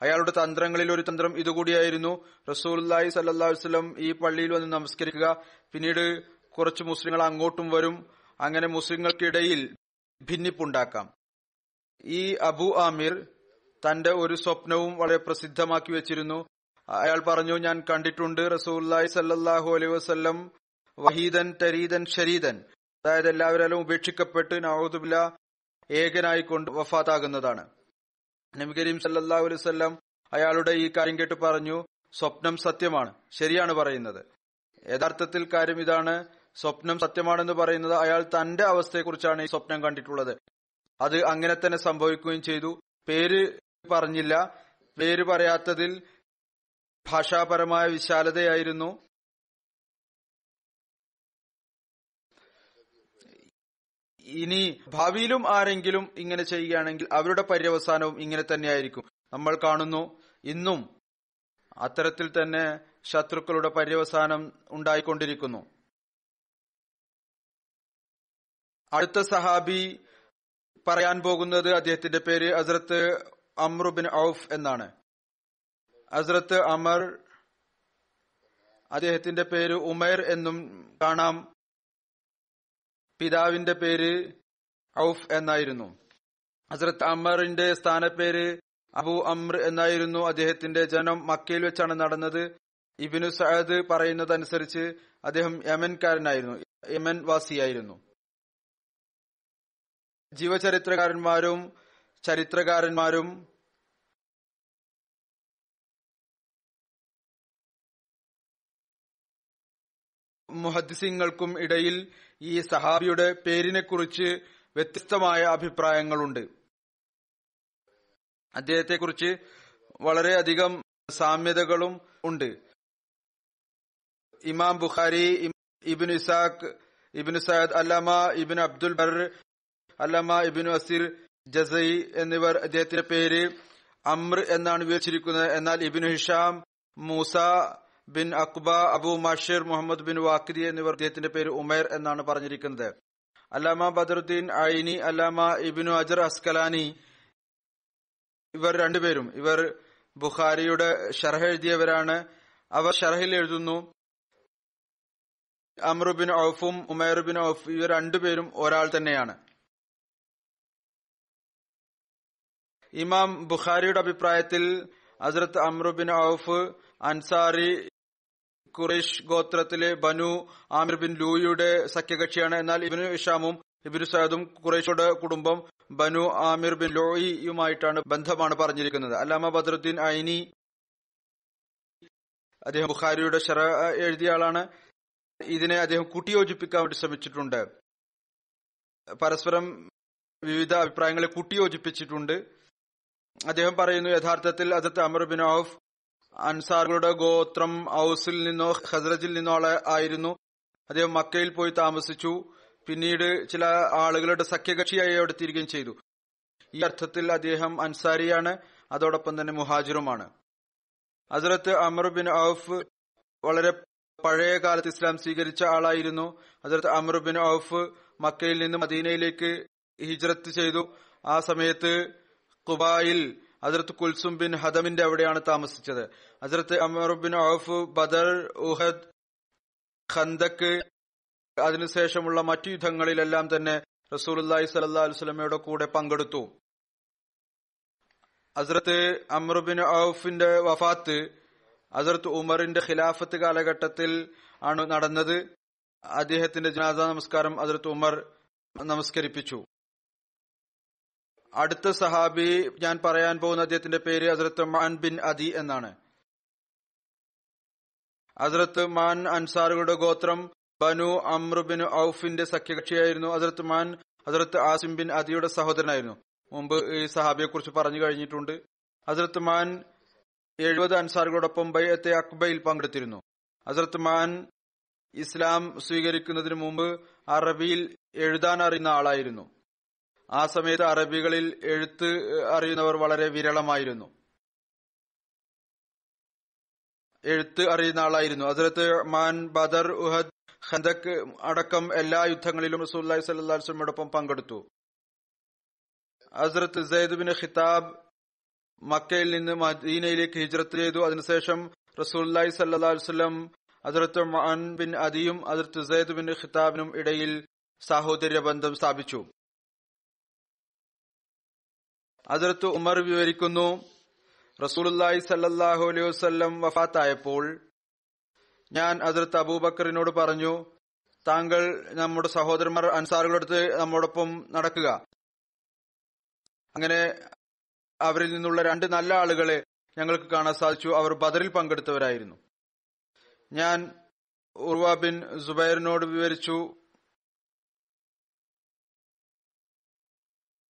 അയാളുടെ തന്ത്രങ്ങളിൽ ഒരു തന്ത്രം ഇതുകൂടിയായിരുന്നു, റസൂലുള്ളാഹി സ്വല്ലല്ലാഹു അലൈഹി വസല്ലം ഈ പള്ളിയിൽ വന്ന് നമസ്കരിക്കുക, പിന്നീട് കുറച്ച് മുസ്ലിങ്ങൾ അങ്ങോട്ടും വരും, അങ്ങനെ മുസ്ലിങ്ങൾക്കിടയിൽ ഭിന്നിപ്പുണ്ടാക്കാം. ഈ അബു ആമിർ തന്റെ ഒരു സ്വപ്നവും വളരെ പ്രസിദ്ധമാക്കി വെച്ചിരുന്നു. അയാൾ പറഞ്ഞു, ഞാൻ കണ്ടിട്ടുണ്ട് റസൂലുള്ളാഹി സ്വല്ലല്ലാഹു അലൈഹി വസല്ലം വഹീദൻ തരീദൻ ഷരീദൻ, അതായത് എല്ലാവരും ഉപേക്ഷിക്കപ്പെട്ട് നഊദു ബില്ലാഹ് ഏകനായിക്കൊണ്ട് വഫാത്താകുന്നതാണ്. നബി കരീം സല്ലല്ലാഹു അലൈഹി വസല്ലം അയാളുടെ ഈ കാര്യം കേട്ട് പറഞ്ഞു, സ്വപ്നം സത്യമാണ്, ശരിയാണ് പറയുന്നത്. യഥാർത്ഥത്തിൽ കാര്യം ഇതാണ്, സ്വപ്നം സത്യമാണെന്ന് പറയുന്നത് അയാൾ തന്റെ അവസ്ഥയെക്കുറിച്ചാണ് ഈ സ്വപ്നം കണ്ടിട്ടുള്ളത്. അത് അങ്ങനെ തന്നെ സംഭവിക്കുകയും ചെയ്തു. പേര് പറഞ്ഞില്ല. പേര് പറയാത്തതിൽ ഭാഷാപരമായ വിശാലതയായിരുന്നു. ഇനി ഭാവിയിലും ആരെങ്കിലും ഇങ്ങനെ ചെയ്യുകയാണെങ്കിൽ അവരുടെ പര്യവസാനവും ഇങ്ങനെ തന്നെയായിരിക്കും. നമ്മൾ കാണുന്നു ഇന്നും അത്തരത്തിൽ തന്നെ ശത്രുക്കളുടെ പര്യവസാനം ഉണ്ടായിക്കൊണ്ടിരിക്കുന്നു. അടുത്ത സഹാബി പറയാൻ പോകുന്നത്, അദ്ദേഹത്തിന്റെ പേര് ഹസ്രത്ത് അമ്ർ ബിൻ ഔഫ് എന്നാണ്. ഹസ്രത്ത് അമർ, അദ്ദേഹത്തിന്റെ പേര് ഉമൈർ എന്നും കാണാം. പിതാവിന്റെ പേര് ഔഫ് എന്നായിരുന്നു. ഹസ്രത്ത് അമറിന്റെ സ്ഥാനപ്പേര് അബു അമ്ർ എന്നായിരുന്നു. അദ്ദേഹത്തിന്റെ ജനനം മക്കയിൽ വെച്ചാണ് നടന്നത്. ഇബ്നു സഅദ് പറയുന്നതനുസരിച്ച് അദ്ദേഹം യമൻകാരനായിരുന്നു, യമൻ വാസിയായിരുന്നു. ജീവചരിത്രകാരന്മാരും ചരിത്രകാരന്മാരും മുഹദ്ദിസീങ്ങൾക്കും ഇടയിൽ ഈ സഹാബിയുടെ പേരിനെ കുറിച്ച് വ്യത്യസ്തമായ അഭിപ്രായങ്ങളുണ്ട്. അദ്ദേഹത്തെക്കുറിച്ച് വളരെയധികം സാമ്യതകളും ഉണ്ട്. ഇമാം ബുഖാരി, ഇബ്നു ഇസാഖ്, ഇബ്നു സഅദ്, അല്ലാമ ഇബ്നു അബ്ദുൽ ബർ, അല്ലാമ ഇബ്നു അസീർ ജസൈ എന്നിവർ അദ്ദേഹത്തിന്റെ പേര് അമ്ർ എന്നാണ് വിവരിച്ചിരിക്കുന്നത്. എന്നാൽ Ibn Hisham, Musa bin Uqba, Abu Mashar, Muhammad bin Waqidi എന്നിവർ അദ്ദേഹത്തിന്റെ പേര് ഉമൈർ എന്നാണ് പറഞ്ഞിരിക്കുന്നത്. അല്ലാമ ബദറുദ്ദീൻ ഐനി, അല്ലാമ ഇബ്നു അജർ അസ്കലാനി ഇവർ രണ്ടുപേരും ബുഖാരിയുടെ ഷർഹ് എഴുതിയവരാണ്. അവർ ഷർഹിൽ എഴുതുന്നു, അമ്ർ ബിൻ ഔഫും ഉമൈർ ബിൻ ഔഫ് ഇവർ രണ്ടുപേരും ഒരാൾ തന്നെയാണ്. ഇമാം ബുഖാരിയുടെ അഭിപ്രായത്തിൽ ഹസ്രത്ത് അമ്ർ ബിൻ ഔഫ് അൻസാരി ഖുറൈഷ് ഗോത്രത്തിലെ ബനു ആമിർ ബിൻ ലൂയുടെ സഖ്യകക്ഷിയാണ്. എന്നാൽ ഇബ്നു ഹിഷാമും ഇബ്നു സഅദും ഖുറൈശയുടെ കുടുംബം ബനു ആമിർ ബിൻ ലൂയിയുമായിട്ടാണ് ബന്ധമാണ് പറഞ്ഞിരിക്കുന്നത്. അല്ലാമ ബദറുദ്ദീൻ ഐനി അദ്ദേഹം ബുഖാരിയുടെ ഷറഹ് എഴുതിയ ആളാണ്. ഇതിനെ അദ്ദേഹം കൂട്ടിയോജിപ്പിക്കാൻ വേണ്ടി ശ്രമിച്ചിട്ടുണ്ട്. പരസ്പരം വിവിധ അഭിപ്രായങ്ങളെ കൂട്ടിയോജിപ്പിച്ചിട്ടുണ്ട്. അദ്ദേഹം പറയുന്നു, യഥാർത്ഥത്തിൽ ഹസ്രത്ത് അമർ ബിൻ ഔഫ് അൻസാറുകളുടെ ഗോത്രം ഔസിൽ നിന്നോ ഖസ്റജിൽ നിന്നോ ആയിരുന്നു. അദ്ദേഹം മക്കയിൽ പോയി താമസിച്ചു. പിന്നീട് ചില ആളുകളുടെ സഖ്യകക്ഷിയായി അവിടെ തിരികെയും ചെയ്തു. ഈ അർത്ഥത്തിൽ അദ്ദേഹം അൻസാരിയാണ്, അതോടൊപ്പം തന്നെ മുഹാജിറുമാണ്. ഹസ്രത്ത് അമർ ബിൻ ഔഫ് വളരെ പഴയ കാലത്ത് ഇസ്ലാം സ്വീകരിച്ച ആളായിരുന്നു. ഹസ്രത്ത് അമർ ബിൻ ഔഫ് മക്കയിൽ നിന്ന് മദീനയിലേക്ക് ഹിജ്റത്ത് ചെയ്തു. ആ സമയത്ത് ഖുബായിൽ ഹസ്രത്ത് കുൽസും ബിൻ ഹദമിന്റെ അവിടെയാണ് താമസിച്ചത്. ഹസ്രത്ത് അമർ ബിൻ ഔഫ് ബദർ, ഉഹദ്, ഖന്ദക്ക് അതിനുശേഷമുള്ള മറ്റു യുദ്ധങ്ങളിലെല്ലാം തന്നെ റസൂലുള്ളാഹി സ്വല്ലല്ലാഹു അലൈഹി വസല്ലമയുടെ കൂടെ പങ്കെടുത്തു. ഹസ്രത്ത് അമർ ബിൻ ഔഫിന്റെ വഫാത്ത് ഹസ്രത്ത് ഉമറിന്റെ ഖിലാഫത്ത് കാലഘട്ടത്തിൽ ആണ് നടന്നത്. അദ്ദേഹത്തിന്റെ ജനാസ നമസ്കാരം ഹസ്രത്ത് ഉമർ നമസ്കരിപ്പിച്ചു. അടുത്ത സഹാബി ഞാൻ പറയാൻ പോകുന്ന അദ്ദേഹത്തിന്റെ പേര് ഹസ്രത്ത് മാൻ ബിൻ അദി എന്നാണ്. ഹസ്രത്ത് മാൻ അൻസാറുകളുടെ ഗോത്രം ബനു അമ്ർ ബിൻ ഔഫിന്റെ സഖ്യകക്ഷിയായിരുന്നു. ഹസ്രത്ത് മാൻ ഹസ്രത്ത് ആസിം ബിൻ അദിയുടെ സഹോദരനായിരുന്നു. മുമ്പ് ഈ സഹാബിയെ കുറിച്ച് പറഞ്ഞു കഴിഞ്ഞിട്ടുണ്ട്. ഹസ്രത്ത് മാൻ 70 അൻസാറുകളോടൊപ്പം ബൈഅത്തെ അക്ബയിൽ പങ്കെടുത്തിരുന്നു. ഹസ്രത്ത് മാൻ ഇസ്ലാം സ്വീകരിക്കുന്നതിന് മുമ്പ് അറബിയിൽ എഴുതാൻ അറിയുന്ന ആളായിരുന്നു. ആ സമയത്ത് അറബികളിൽ എഴുത്ത് അറിയുന്നവർ വളരെ വിരളമായിരുന്നു. എഴുത്ത് അറിയുന്ന ആളായിരുന്നു. ഹസ്രത്ത് മാൻ ബദർ, ഉഹദ്, ഖന്ദക്ക് അടക്കം എല്ലാ യുദ്ധങ്ങളിലും റസൂലുള്ളാഹി സ്വല്ലല്ലാഹു അലൈഹി വസല്ലമയോടൊപ്പം പങ്കെടുത്തു. ഹസ്രത്ത് സെയ്ദ് ബിൻ ഖിതാബ് മക്കയിൽ നിന്ന് മദീനയിലേക്ക് ഹിജ്റത്ത് ചെയ്തു. അതിനുശേഷം റസൂലുള്ളാഹി സ്വല്ലല്ലാഹു അലൈഹി വസല്ലം ഹസ്രത്ത് മാൻ ബിൻ അദിയും ഹസ്രത്ത് സെയ്ദ് ബിൻ ഖിതാബിനും ഇടയിൽ സാഹോദര്യ ബന്ധം സ്ഥാപിച്ചു. ഹസ്രത്ത് ഉമർ വിവരിക്കുന്നു, റസൂലുള്ളാഹി സ്വല്ലല്ലാഹു അലൈഹി വസല്ലം വഫാത്തായപ്പോൾ ഞാൻ ഹസ്രത്ത് അബൂബക്കറിനോട് പറഞ്ഞു, താങ്കൾ നമ്മുടെ സഹോദരന്മാർ അൻസാറുകളുടെ അടുത്ത് നമ്മോടൊപ്പം നടക്കുക. അങ്ങനെ അവരിൽ നിന്നുള്ള 2 നല്ല ആളുകളെ ഞങ്ങൾക്ക് കാണാൻ സാധിച്ചു. അവർ ബദറിൽ പങ്കെടുത്തവരായിരുന്നു. ഞാൻ ഉർവ ബിൻ സുബൈറിനോട് വിവരിച്ചു.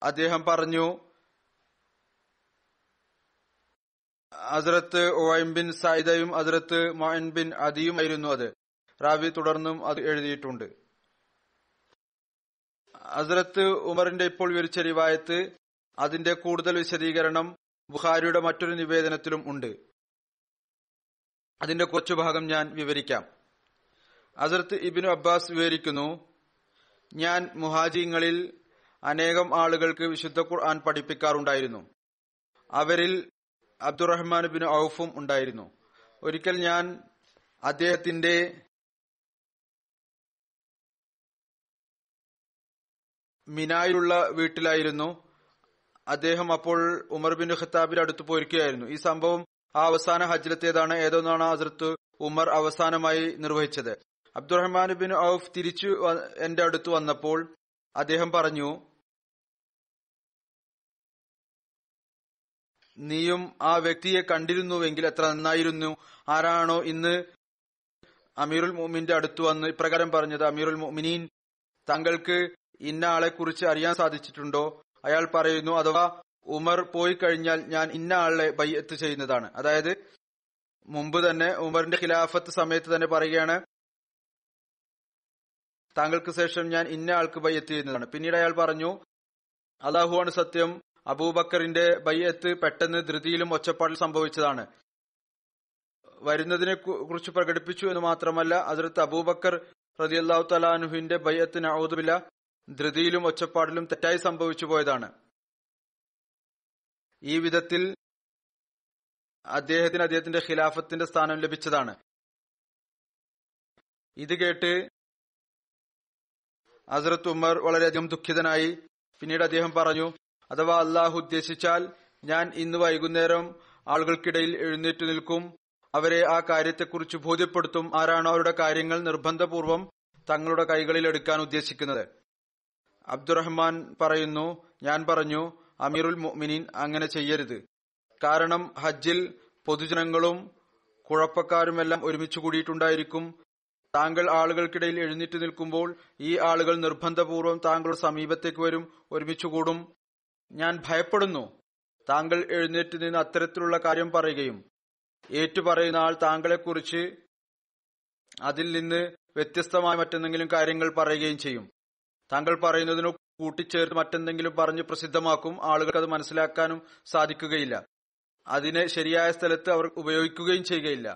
അദ്ദേഹം പറഞ്ഞു, ഹസ്രത്ത് ഉവൈം ബിൻ സൈദയും ഹസ്രത്ത് മുഅൻ ബിൻ അദിയുമായിരുന്നു അത്. റാവി തുടർന്നും അത് എഴുതിയിട്ടുണ്ട്. ഹസ്രത്ത് ഉമറിന്റെ ഇപ്പോൾ വിവരിച്ച റിവായത്ത്, അതിന്റെ കൂടുതൽ വിശദീകരണം ബുഖാരിയുടെ മറ്റൊരു നിവേദനത്തിലും ഉണ്ട്. അതിന്റെ കുറച്ചു ഭാഗം ഞാൻ വിവരിക്കാം. ഹസ്രത്ത് ഇബ്നു അബ്ബാസ് വിവരിക്കുന്നു, ഞാൻ മുഹാജിങ്ങളിൽ അനേകം ആളുകൾക്ക് വിശുദ്ധ ഖുർആൻ പഠിപ്പിക്കാറുണ്ടായിരുന്നു. അവരിൽ അബ്ദുറഹ്മാൻ ബിൻ ഔഫും ഉണ്ടായിരുന്നു. ഒരിക്കൽ ഞാൻ അദ്ദേഹത്തിന്റെ മിനായിലുള്ള വീട്ടിലായിരുന്നു. അദ്ദേഹം അപ്പോൾ ഉമർ ബിൻ ഖത്താബിന്റെ അടുത്ത് പോയിരിക്കുകയായിരുന്നു. ഈ സംഭവം ആ അവസാന ഹജ്ജിലത്തേതാണ്. ഏതൊന്നാണ് ഹസ്രത്ത് ഉമർ അവസാനമായി നിർവഹിച്ചത്. അബ്ദുറഹ്മാൻ ബിൻ ഔഫ് തിരിച്ചു എന്റെ അടുത്ത് വന്നപ്പോൾ അദ്ദേഹം പറഞ്ഞു, നീയും ആ വ്യക്തിയെ കണ്ടിരുന്നുവെങ്കിൽ എത്ര നന്നായിരുന്നു. ആരാണോ ഇന്ന് അമീറുൽ മുഅ്മിനീന്റെ അടുത്ത് വന്ന് ഇപ്രകാരം പറഞ്ഞത്, അമീറുൽ മുഅ്മിനീൻ, താങ്കൾക്ക് ഇന്ന ആളെ കുറിച്ച് അറിയാൻ സാധിച്ചിട്ടുണ്ടോ? അയാൾ പറയുന്നു, അഥവാ ഉമർ പോയി കഴിഞ്ഞാൽ ഞാൻ ഇന്ന ആളെ ബൈഅത്ത് ചെയ്യുന്നതാണ്. അതായത് മുമ്പ് തന്നെ ഉമറിന്റെ ഖിലാഫത്ത് സമയത്ത് തന്നെ പറയുകയാണ്, താങ്കൾക്ക് ശേഷം ഞാൻ ഇന്ന ആൾക്ക് ബൈഅത്ത് ചെയ്യുന്നതാണ്. പിന്നീട് അയാൾ പറഞ്ഞു, അല്ലാഹുവാണ് സത്യം, അബൂബക്കറിന്റെ ബൈഅത്ത് പെട്ടെന്ന് ധൃതിയിലും ഒച്ചപ്പാടിലും സംഭവിച്ചതാണ്. വരുന്നതിനെ കുറിച്ച് പ്രകടിപ്പിച്ചു എന്ന് മാത്രമല്ല, ഹസ്രത്ത് അബൂബക്കർ റളിയല്ലാഹു തആല അൻഹുവിന്റെ ബൈഅത്ത് നഊദു ബില്ലാഹ് ധൃതിയിലും ഒച്ചപ്പാടിലും തെറ്റായി സംഭവിച്ചു പോയതാണ്. ഈ വിധത്തിൽ അദ്ദേഹത്തിന്റെ ഖിലാഫത്തിന്റെ സ്ഥാനം ലഭിച്ചതാണ്. ഇത് കേട്ട് ഹസ്രത്ത് ഉമർ വളരെയധികം ദുഃഖിതനായി. പിന്നീട് അദ്ദേഹം പറഞ്ഞു, അഥവാ അള്ളാഹു ഉദ്ദേശിച്ചാൽ ഞാൻ ഇന്ന് വൈകുന്നേരം ആളുകൾക്കിടയിൽ എഴുന്നേറ്റ് നിൽക്കും, അവരെ ആ കാര്യത്തെക്കുറിച്ച് ബോധ്യപ്പെടുത്തും. ആരാണോ അവരുടെ കാര്യങ്ങൾ നിർബന്ധപൂർവം തങ്ങളുടെ കൈകളിൽ എടുക്കാൻ ഉദ്ദേശിക്കുന്നത്. അബ്ദുറഹ്മാൻ പറയുന്നു, ഞാൻ പറഞ്ഞു, അമീറുൽ മുഅ്മിനീൻ, അങ്ങനെ ചെയ്യരുത്. കാരണം ഹജ്ജിൽ പൊതുജനങ്ങളും കുഴപ്പക്കാരുമെല്ലാം ഒരുമിച്ച് കൂടിയിട്ടുണ്ടായിരിക്കും. താങ്കൾ ആളുകൾക്കിടയിൽ എഴുന്നേറ്റ് നിൽക്കുമ്പോൾ ഈ ആളുകൾ നിർബന്ധപൂർവം താങ്കളുടെ സമീപത്തേക്ക് വരും, ഒരുമിച്ച് കൂടും. ഞാൻ ഭയപ്പെടുന്നു താങ്കൾ എഴുന്നേറ്റ് നിന്ന് അത്തരത്തിലുള്ള കാര്യം പറയുകയും ഏറ്റുപറയുന്ന ആൾ താങ്കളെക്കുറിച്ച് അതിൽ നിന്ന് വ്യത്യസ്തമായ മറ്റെന്തെങ്കിലും കാര്യങ്ങൾ പറയുകയും ചെയ്യും. താങ്കൾ പറയുന്നതിനു കൂട്ടിച്ചേർത്ത് മറ്റെന്തെങ്കിലും പറഞ്ഞ് പ്രസിദ്ധമാക്കും. ആളുകൾക്ക് അത് മനസ്സിലാക്കാനും സാധിക്കുകയില്ല. അതിനെ ശരിയായ സ്ഥലത്ത് അവർ ഉപയോഗിക്കുകയും ചെയ്യുകയില്ല.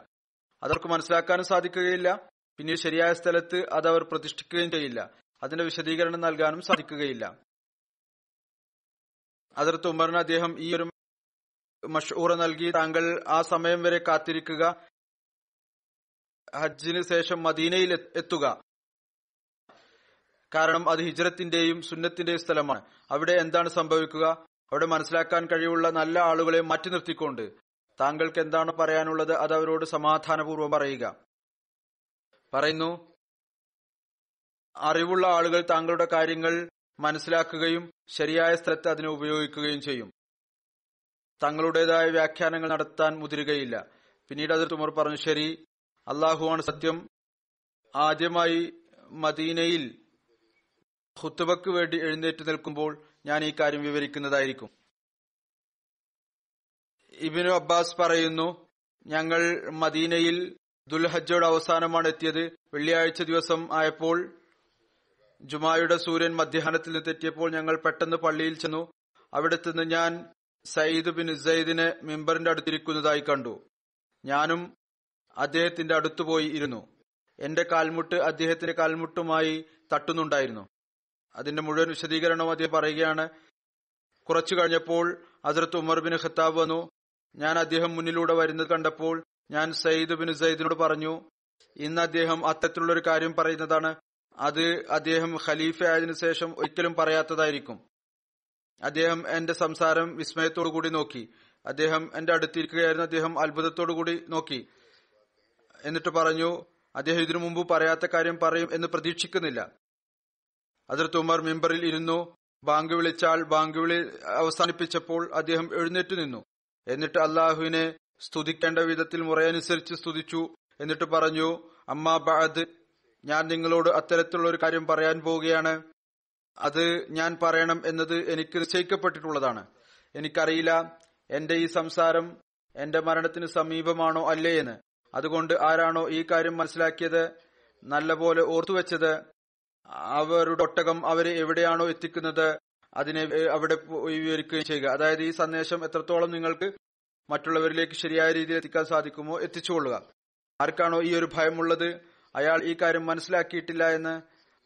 അതവർക്ക് മനസ്സിലാക്കാനും സാധിക്കുകയില്ല. പിന്നീട് ശരിയായ സ്ഥലത്ത് അത് അവർ പ്രതിഷ്ഠിക്കുകയും ചെയ്യില്ല. അതിന്റെ വിശദീകരണം നൽകാനും സാധിക്കുകയില്ല. ഹദ്റത്ത് ഉമറിന് അദ്ദേഹം ഈ ഒരു മഷ്ഊറ നൽകി, താങ്കൾ ആ സമയം വരെ കാത്തിരിക്കുക, ഹജ്ജിന് ശേഷം മദീനയിൽ എത്തുക. കാരണം അത് ഹിജ്റത്തിന്റെയും സുന്നത്തിന്റെയും സ്ഥലമാണ്. അവിടെ എന്താണ് സംഭവിക്കുക? അവിടെ മനസ്സിലാക്കാൻ കഴിവുള്ള നല്ല ആളുകളെ മാറ്റി നിർത്തിക്കൊണ്ട് താങ്കൾക്ക് എന്താണ് പറയാനുള്ളത് അത് അവരോട് സമാധാനപൂർവ്വം പറയുക. പറയുന്നു, അറിവുള്ള ആളുകൾ താങ്കളുടെ കാര്യങ്ങൾ മനസ്സിലാക്കുകയും ശരിയായ സ്ഥലത്ത് അതിനെ ഉപയോഗിക്കുകയും ചെയ്യും. തങ്ങളുടേതായ വ്യാഖ്യാനങ്ങൾ നടത്താൻ മുതിരുകയില്ല. പിന്നീട് ഹദ്റത്ത് ഉമർ പറഞ്ഞു, ശരി, അള്ളാഹുവാണ് സത്യം, ആദ്യമായി മദീനയിൽ ഖുത്ബക്ക് വേണ്ടി എഴുന്നേറ്റ് നിൽക്കുമ്പോൾ ഞാൻ ഈ കാര്യം വിവരിക്കുന്നതായിരിക്കും. ഇബ്നു അബ്ബാസ് പറയുന്നു, ഞങ്ങൾ മദീനയിൽ ദുൽഹജ്ജയുടെ അവസാനമാണ് എത്തിയത്. വെള്ളിയാഴ്ച ദിവസം ആയപ്പോൾ ജുമായുടെ സൂര്യൻ മധ്യാഹ്നത്തിൽ നിന്ന് തെറ്റിയപ്പോൾ ഞങ്ങൾ പെട്ടെന്ന് പള്ളിയിൽ ചെന്നു. അവിടെ നിന്ന് ഞാൻ സയ്യിദ് ബിൻ സയ്യിദിനെ മിമ്പറിന്റെ അടുത്തിരിക്കുന്നതായി കണ്ടു. ഞാനും അദ്ദേഹത്തിന്റെ അടുത്തുപോയി ഇരുന്നു. എന്റെ കാൽമുട്ട് അദ്ദേഹത്തിന്റെ കാൽമുട്ടുമായി തട്ടുന്നുണ്ടായിരുന്നു. അതിന്റെ മുഴുവൻ വിശദീകരണവും അദ്ദേഹം പറയുകയാണ്. കുറച്ചു കഴിഞ്ഞപ്പോൾ ഹസ്രത്ത് ഉമർ ബിൻ ഖത്താബ് വന്നു. ഞാൻ അദ്ദേഹം മുന്നിലൂടെ വരുന്നത് കണ്ടപ്പോൾ ഞാൻ സയ്യിദ് ബിൻ സയ്യിദിനോട് പറഞ്ഞു, ഇന്ന് അദ്ദേഹം അത്തരത്തിലുള്ള ഒരു കാര്യം പറയുന്നതാണ്. അത് അദ്ദേഹം ഖലീഫ ആയതിനു ശേഷം ഒരിക്കലും പറയാത്തതായിരിക്കും. അദ്ദേഹം എന്റെ സംസാരം വിസ്മയത്തോടു കൂടി നോക്കി. അദ്ദേഹം എന്റെ അടുത്തിരിക്കുകയായിരുന്നു. അദ്ദേഹം അത്ഭുതത്തോടു കൂടി നോക്കി. എന്നിട്ട് പറഞ്ഞു, അദ്ദേഹം ഇതിനു മുമ്പ് പറയാത്ത കാര്യം പറയും എന്ന് പ്രതീക്ഷിക്കുന്നില്ല. ഹദ്റത്ത് ഉമർ മിമ്പറിൽ ഇരുന്നു. ബാങ്ക് വിളിച്ചാൽ ബാങ്ക് വിളി അവസാനിപ്പിച്ചപ്പോൾ അദ്ദേഹം എഴുന്നേറ്റ് നിന്നു. എന്നിട്ട് അള്ളാഹുവിനെ സ്തുതിക്കേണ്ട വിധത്തിൽ മുറയനുസരിച്ച് സ്തുതിച്ചു. എന്നിട്ട് പറഞ്ഞു, അമ്മാ ബഅദ്, ഞാൻ നിങ്ങളോട് അത്തരത്തിലുള്ള ഒരു കാര്യം പറയാൻ പോവുകയാണ്. അത് ഞാൻ പറയണം എന്നത് എനിക്ക് നിശ്ചയിക്കപ്പെട്ടിട്ടുള്ളതാണ്. എനിക്കറിയില്ല എന്റെ ഈ സംസാരം എന്റെ മരണത്തിന് സമീപമാണോ അല്ലേ എന്ന്. അതുകൊണ്ട് ആരാണോ ഈ കാര്യം മനസ്സിലാക്കിയത്, നല്ലപോലെ ഓർത്തുവെച്ചത്, അവരുടെ ഒട്ടകം അവരെ എവിടെയാണോ എത്തിക്കുന്നത് അതിനെ അവിടെ വിവരിക്കുകയും ചെയ്യുക. അതായത് ഈ സന്ദേശം എത്രത്തോളം നിങ്ങൾക്ക് മറ്റുള്ളവരിലേക്ക് ശരിയായ രീതിയിൽ എത്തിക്കാൻ സാധിക്കുമോ എത്തിച്ചുകൊള്ളുക. ആർക്കാണോ ഈ ഒരു ഭയമുള്ളത്, അയാൾ ഈ കാര്യം മനസ്സിലാക്കിയിട്ടില്ല എന്ന്,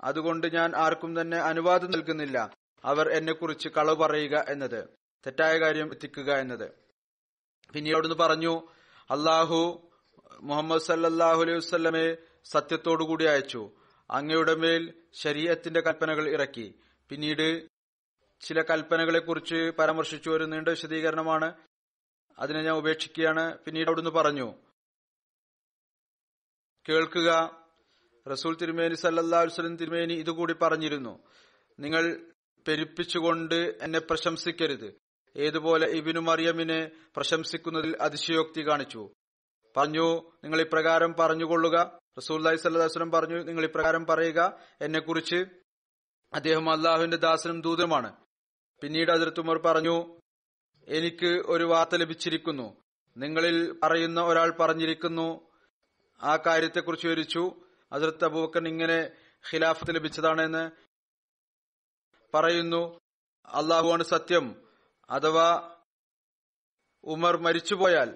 അതുകൊണ്ട് ഞാൻ ആർക്കും തന്നെ അനുവാദം നൽകുന്നില്ല അവർ എന്നെ കുറിച്ച് കളവ് പറയുക എന്നത്. തെറ്റായ കാര്യം എത്തിക്കുക എന്നത്. പിന്നീട് അവിടുന്ന് പറഞ്ഞു, അള്ളാഹു മുഹമ്മദ് സല്ലല്ലാഹു അലൈഹി വസല്ലമെ സത്യത്തോടുകൂടി അയച്ചു, അങ്ങയുടെ മേൽ ശരീഅത്തിന്റെ കൽപ്പനകൾ ഇറക്കി. പിന്നീട് ചില കൽപ്പനകളെ കുറിച്ച് പരാമർശിച്ചു. ഒരു നീണ്ട വിശദീകരണമാണ്, അതിനെ ഞാൻ ഉപേക്ഷിക്കുകയാണ്. പിന്നീട് അവിടുന്ന് പറഞ്ഞു, കേൾക്കുക, റസൂൽ തിരുമേനി സല്ലല്ലാഹു അലൈഹി വസല്ലം തിരുമേനി ഇതുകൂടി പറഞ്ഞിരുന്നു, നിങ്ങൾ പെരുപ്പിച്ചുകൊണ്ട് എന്നെ പ്രശംസിക്കരുത്. ഏതുപോലെ ഇബ്നു മറിയമിനെ പ്രശംസിക്കുന്നതിൽ അതിശയോക്തി കാണിച്ചു. പറഞ്ഞു, നിങ്ങൾ ഇപ്രകാരം പറഞ്ഞുകൊള്ളുക. റസൂലുള്ളാഹി സ്വല്ലല്ലാഹു അലൈഹി വസല്ലം പറഞ്ഞു, നിങ്ങൾ ഇപ്രകാരം പറയുക, എന്നെ കുറിച്ച് അദ്ദേഹം അള്ളാഹുവിന്റെ ദാസനും ദൂതനുമാണ്. പിന്നീട് ഹദ്റത്ത് ഉമർ പറഞ്ഞു, എനിക്ക് ഒരു വാർത്ത ലഭിച്ചിരിക്കുന്നു, നിങ്ങളിൽ പറയുന്ന ഒരാൾ പറഞ്ഞിരിക്കുന്നു. ആ കാര്യത്തെക്കുറിച്ച് വിവരിച്ചു. ഹദ്റത്ത് അബൂബക്കറിന് ഇങ്ങനെ ഖിലാഫത്ത് ലഭിച്ചതാണെന്ന് പറയുന്നു. അള്ളാഹുവാണ് സത്യം. അഥവാ ഉമർ മരിച്ചുപോയാൽ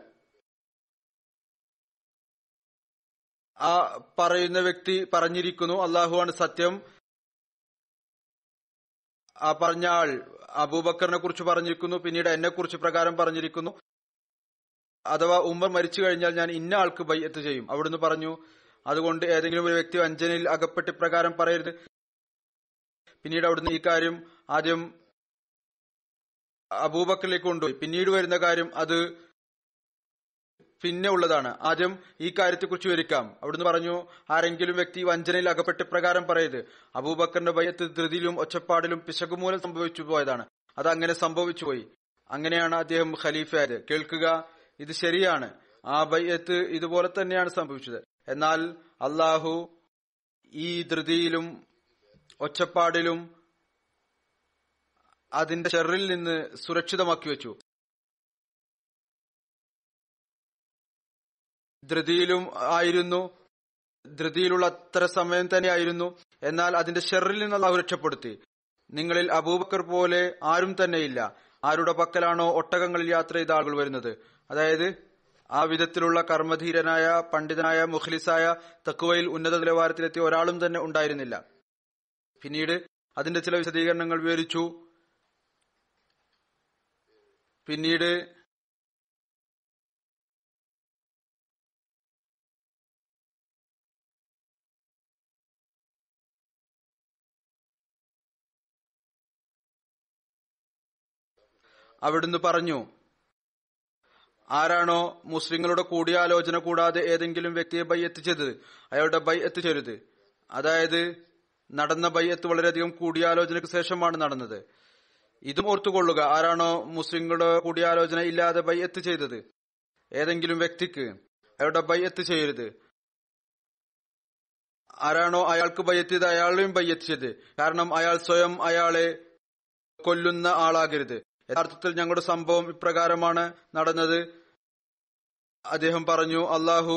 ആ പറയുന്ന വ്യക്തി പറഞ്ഞിരിക്കുന്നു, അള്ളാഹുവാണ് സത്യം. ആ പറഞ്ഞ ആൾ അബൂബക്കറിനെ കുറിച്ച് പറഞ്ഞിരിക്കുന്നു, പിന്നീട് എന്നെ കുറിച്ച് പ്രകാരം പറഞ്ഞിരിക്കുന്നു. അഥവാ ഉമർ മരിച്ചു കഴിഞ്ഞാൽ ഞാൻ ഇന്ന ആൾക്ക് ബൈഅത്ത് ചെയ്യും. അവിടുന്ന് പറഞ്ഞു, അതുകൊണ്ട് ഏതെങ്കിലും ഒരു വ്യക്തി വഞ്ചനയിൽ അകപ്പെട്ട് പ്രകാരം പറയരുത്. പിന്നീട് അവിടുന്ന് ഈ കാര്യം ആദ്യം അബൂബക്കറിലേക്ക് കൊണ്ടുപോയി. പിന്നീട് വരുന്ന കാര്യം അത് പിന്നെ ഉള്ളതാണ്. ആദ്യം ഈ കാര്യത്തെക്കുറിച്ച് വിവരിക്കാം. അവിടുന്ന് പറഞ്ഞു, ആരെങ്കിലും വ്യക്തി വഞ്ചനയിൽ അകപ്പെട്ട് പ്രകാരം പറയരുത്. അബൂബക്കറിന്റെ ബൈഅത്ത് ധൃതിയിലും ഒച്ചപ്പാടിലും പിശകുമൂലം സംഭവിച്ചു പോയതാണ്. അത് അങ്ങനെ സംഭവിച്ചു പോയി. അങ്ങനെയാണ് അദ്ദേഹം ഖലീഫയായത്. കേൾക്കുക, ഇത് ശരിയാണ്. ആ ബൈഅത്ത് ഇതുപോലെ തന്നെയാണ് സംഭവിച്ചത്. എന്നാൽ അള്ളാഹു ഈ ധൃതിയിലും ഒച്ചപ്പാടിലും അതിന്റെ ഷർറിൽ നിന്ന് സുരക്ഷിതമാക്കി വെച്ചു. ധൃതിയിലും ആയിരുന്നു, ധൃതിയിലുള്ള അത്ര സമയം തന്നെയായിരുന്നു. എന്നാൽ അതിന്റെ ഷർറിൽ നിന്ന് അള്ളാഹു രക്ഷപ്പെടുത്തി. നിങ്ങളിൽ അബൂബക്കർ പോലെ ആരും തന്നെയില്ല. ആരുടെ പക്കലാണോ ഒട്ടകങ്ങളിൽ യാത്ര ചെയ്ത ആളുകൾ വരുന്നത്, അതായത് ആ വിധത്തിലുള്ള കർമ്മധീരനായ, പണ്ഡിതനായ, മുഖ്ലിസായ, തഖ്വയിൽ ഉന്നത നിലവാരത്തിലെത്തിയ ഒരാളും തന്നെ ഉണ്ടായിരുന്നില്ല. പിന്നീട് അതിന്റെ ചില വിശദീകരണങ്ങൾ വിവരിച്ചു. പിന്നീട് അവിടുന്ന് പറഞ്ഞു, ആരാണോ മുസ്ലിങ്ങളുടെ കൂടിയാലോചന കൂടാതെ ഏതെങ്കിലും വ്യക്തിയെ ബൈഅത്ത് ചെയ്തത്, അയാളുടെ ബൈഅത്ത് ചെയ്യരുത്. അതായത് നടന്ന ബൈഅത്ത് വളരെയധികം കൂടിയാലോചനയ്ക്ക് ശേഷമാണ് നടന്നത്. ഇതും ഓർത്തുകൊള്ളുക, ആരാണോ മുസ്ലിങ്ങളുടെ കൂടിയാലോചന ഇല്ലാതെ ബൈഅത്ത് ചെയ്തത് ഏതെങ്കിലും വ്യക്തിക്ക്, അയാളുടെ ബൈഅത്ത് ചെയ്യരുത്. ആരാണോ അയാൾക്ക് ബൈഅത്ത് ചെയ്ത് അയാളെയും ബൈഅത്ത് ചെയ്ത്, കാരണം അയാൾ സ്വയം അയാളെ കൊല്ലുന്ന ആളാകരുത്. യഥാർത്ഥത്തിൽ ഞങ്ങളുടെ സംഭവം ഇപ്രകാരമാണ് നടന്നത്. അദ്ദേഹം പറഞ്ഞു, അള്ളാഹു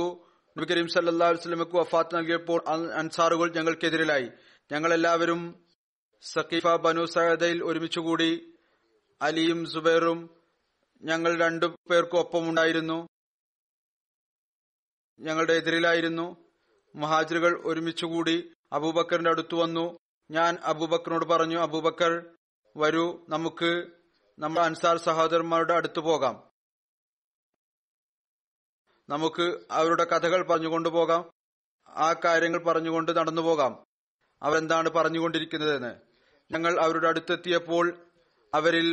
നബി കരീം സല്ലല്ലാഹു അലൈഹി വസല്ലമക്ക് വഫാത്ത് നൽകിയപ്പോൾ അൻസാറുകൾ ഞങ്ങൾക്കെതിരിലായി. ഞങ്ങളെല്ലാവരും സഖീഫ ബനു സഅദയിൽ ഒരുമിച്ചുകൂടി. അലിയും സുബൈറും ഞങ്ങൾ രണ്ടു പേർക്കും ഒപ്പമുണ്ടായിരുന്നു, ഞങ്ങളുടെ എതിരിലായിരുന്നു. മുഹാജിറുകൾ ഒരുമിച്ചുകൂടി അബൂബക്കറിന്റെ അടുത്ത് വന്നു. ഞാൻ അബൂബക്കറിനോട് പറഞ്ഞു, അബൂബക്കർ വരൂ, നമുക്ക് നമ്മുടെ അൻസാർ സഹോദരന്മാരുടെ അടുത്ത് പോകാം. നമുക്ക് അവരുടെ കഥകൾ പറഞ്ഞുകൊണ്ടു പോകാം, ആ കാര്യങ്ങൾ പറഞ്ഞുകൊണ്ട് നടന്നു പോകാം, അവരെന്താണ് പറഞ്ഞുകൊണ്ടിരിക്കുന്നതെന്ന്. ഞങ്ങൾ അവരുടെ അടുത്തെത്തിയപ്പോൾ അവരിൽ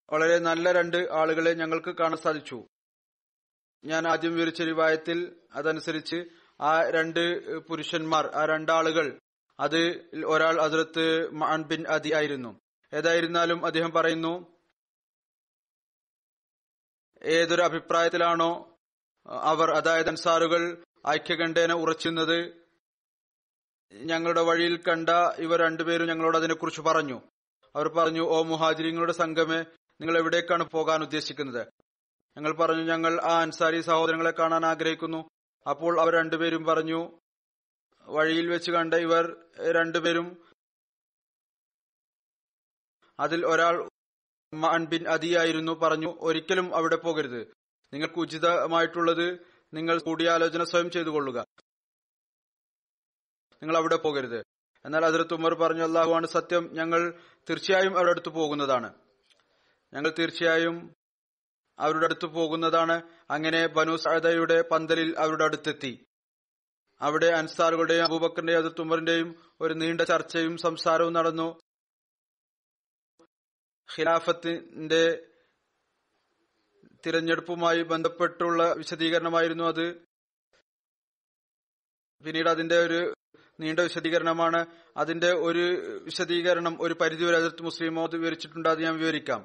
വളരെ നല്ല രണ്ട് ആളുകളെ ഞങ്ങൾക്ക് കാണാൻ സാധിച്ചു. ഞാൻ ആദ്യം വിവരിച്ച റിവായത്തിൽ അതനുസരിച്ച് ആ രണ്ട് പുരുഷന്മാർ, ആ രണ്ടാളുകൾ, അത് ഒരാൾ ഹദ്റത്ത് മഅൻ ബിൻ അദി ആയിരുന്നു. ഏതായിരുന്നാലും അദ്ദേഹം പറയുന്നു, ഏതൊരു അഭിപ്രായത്തിലാണോ അവർ, അതായത് അൻസാറുകൾ ഐക്യകണ്ഠേന ഉറച്ചുന്നത്, ഞങ്ങളുടെ വഴിയിൽ കണ്ട ഇവർ രണ്ടുപേരും ഞങ്ങളോട് അതിനെക്കുറിച്ച് പറഞ്ഞു. അവർ പറഞ്ഞു, ഓ മുഹാജിരിങ്ങളുടെ സംഘമേ, നിങ്ങൾ എവിടേക്കാണ് പോകാൻ ഉദ്ദേശിക്കുന്നത്? ഞങ്ങൾ പറഞ്ഞു, ഞങ്ങൾ ആ അൻസാരി സഹോദരങ്ങളെ കാണാൻ ആഗ്രഹിക്കുന്നു. അപ്പോൾ അവർ രണ്ടുപേരും പറഞ്ഞു, വഴിയിൽ വെച്ച് കണ്ട ഇവർ രണ്ടുപേരും, അതിൽ ഒരാൾ മഅൻ ബിൻ അദി ആയിരുന്നു, പറഞ്ഞു, ഒരിക്കലും അവിടെ പോകരുത്. നിങ്ങൾക്ക് ഉചിതമായിട്ടുള്ളത് നിങ്ങൾ കൂടിയാലോചന സ്വയം ചെയ്തു കൊള്ളുക, നിങ്ങൾ അവിടെ പോകരുത്. എന്നാൽ ഹദ്റത്ത് ഉമർ പറഞ്ഞു, അല്ലാഹുവാണ് സത്യം, ഞങ്ങൾ തീർച്ചയായും അവരുടെ അടുത്ത് പോകുന്നതാണ്. ഞങ്ങൾ തീർച്ചയായും അവരുടെ അടുത്ത് പോകുന്നതാണ്. അങ്ങനെ ബനു സഅദയുടെ പന്തലിൽ അവരുടെ അടുത്തെത്തി. അവിടെ അൻസാറുകളുടെയും അബൂബക്കറിന്റെയും ഹദ്റത്ത് ഉമറിന്റെയും ഒരു നീണ്ട ചർച്ചയും സംസാരവും നടന്നു. ഖിലാഫത്തിന്റെ തിരഞ്ഞെടുപ്പുമായി ബന്ധപ്പെട്ടുള്ള വിശദീകരണമായിരുന്നു അത്. പിന്നീട് അതിന്റെ ഒരു നീണ്ട വിശദീകരണമാണ്. അതിന്റെ ഒരു വിശദീകരണം ഒരു പരിധിവരെ ഹദ്റത്ത് മുസ്ലിം മൗദ് വിവരിച്ചിട്ടുണ്ട്. അത് ഞാൻ വിവരിക്കാം.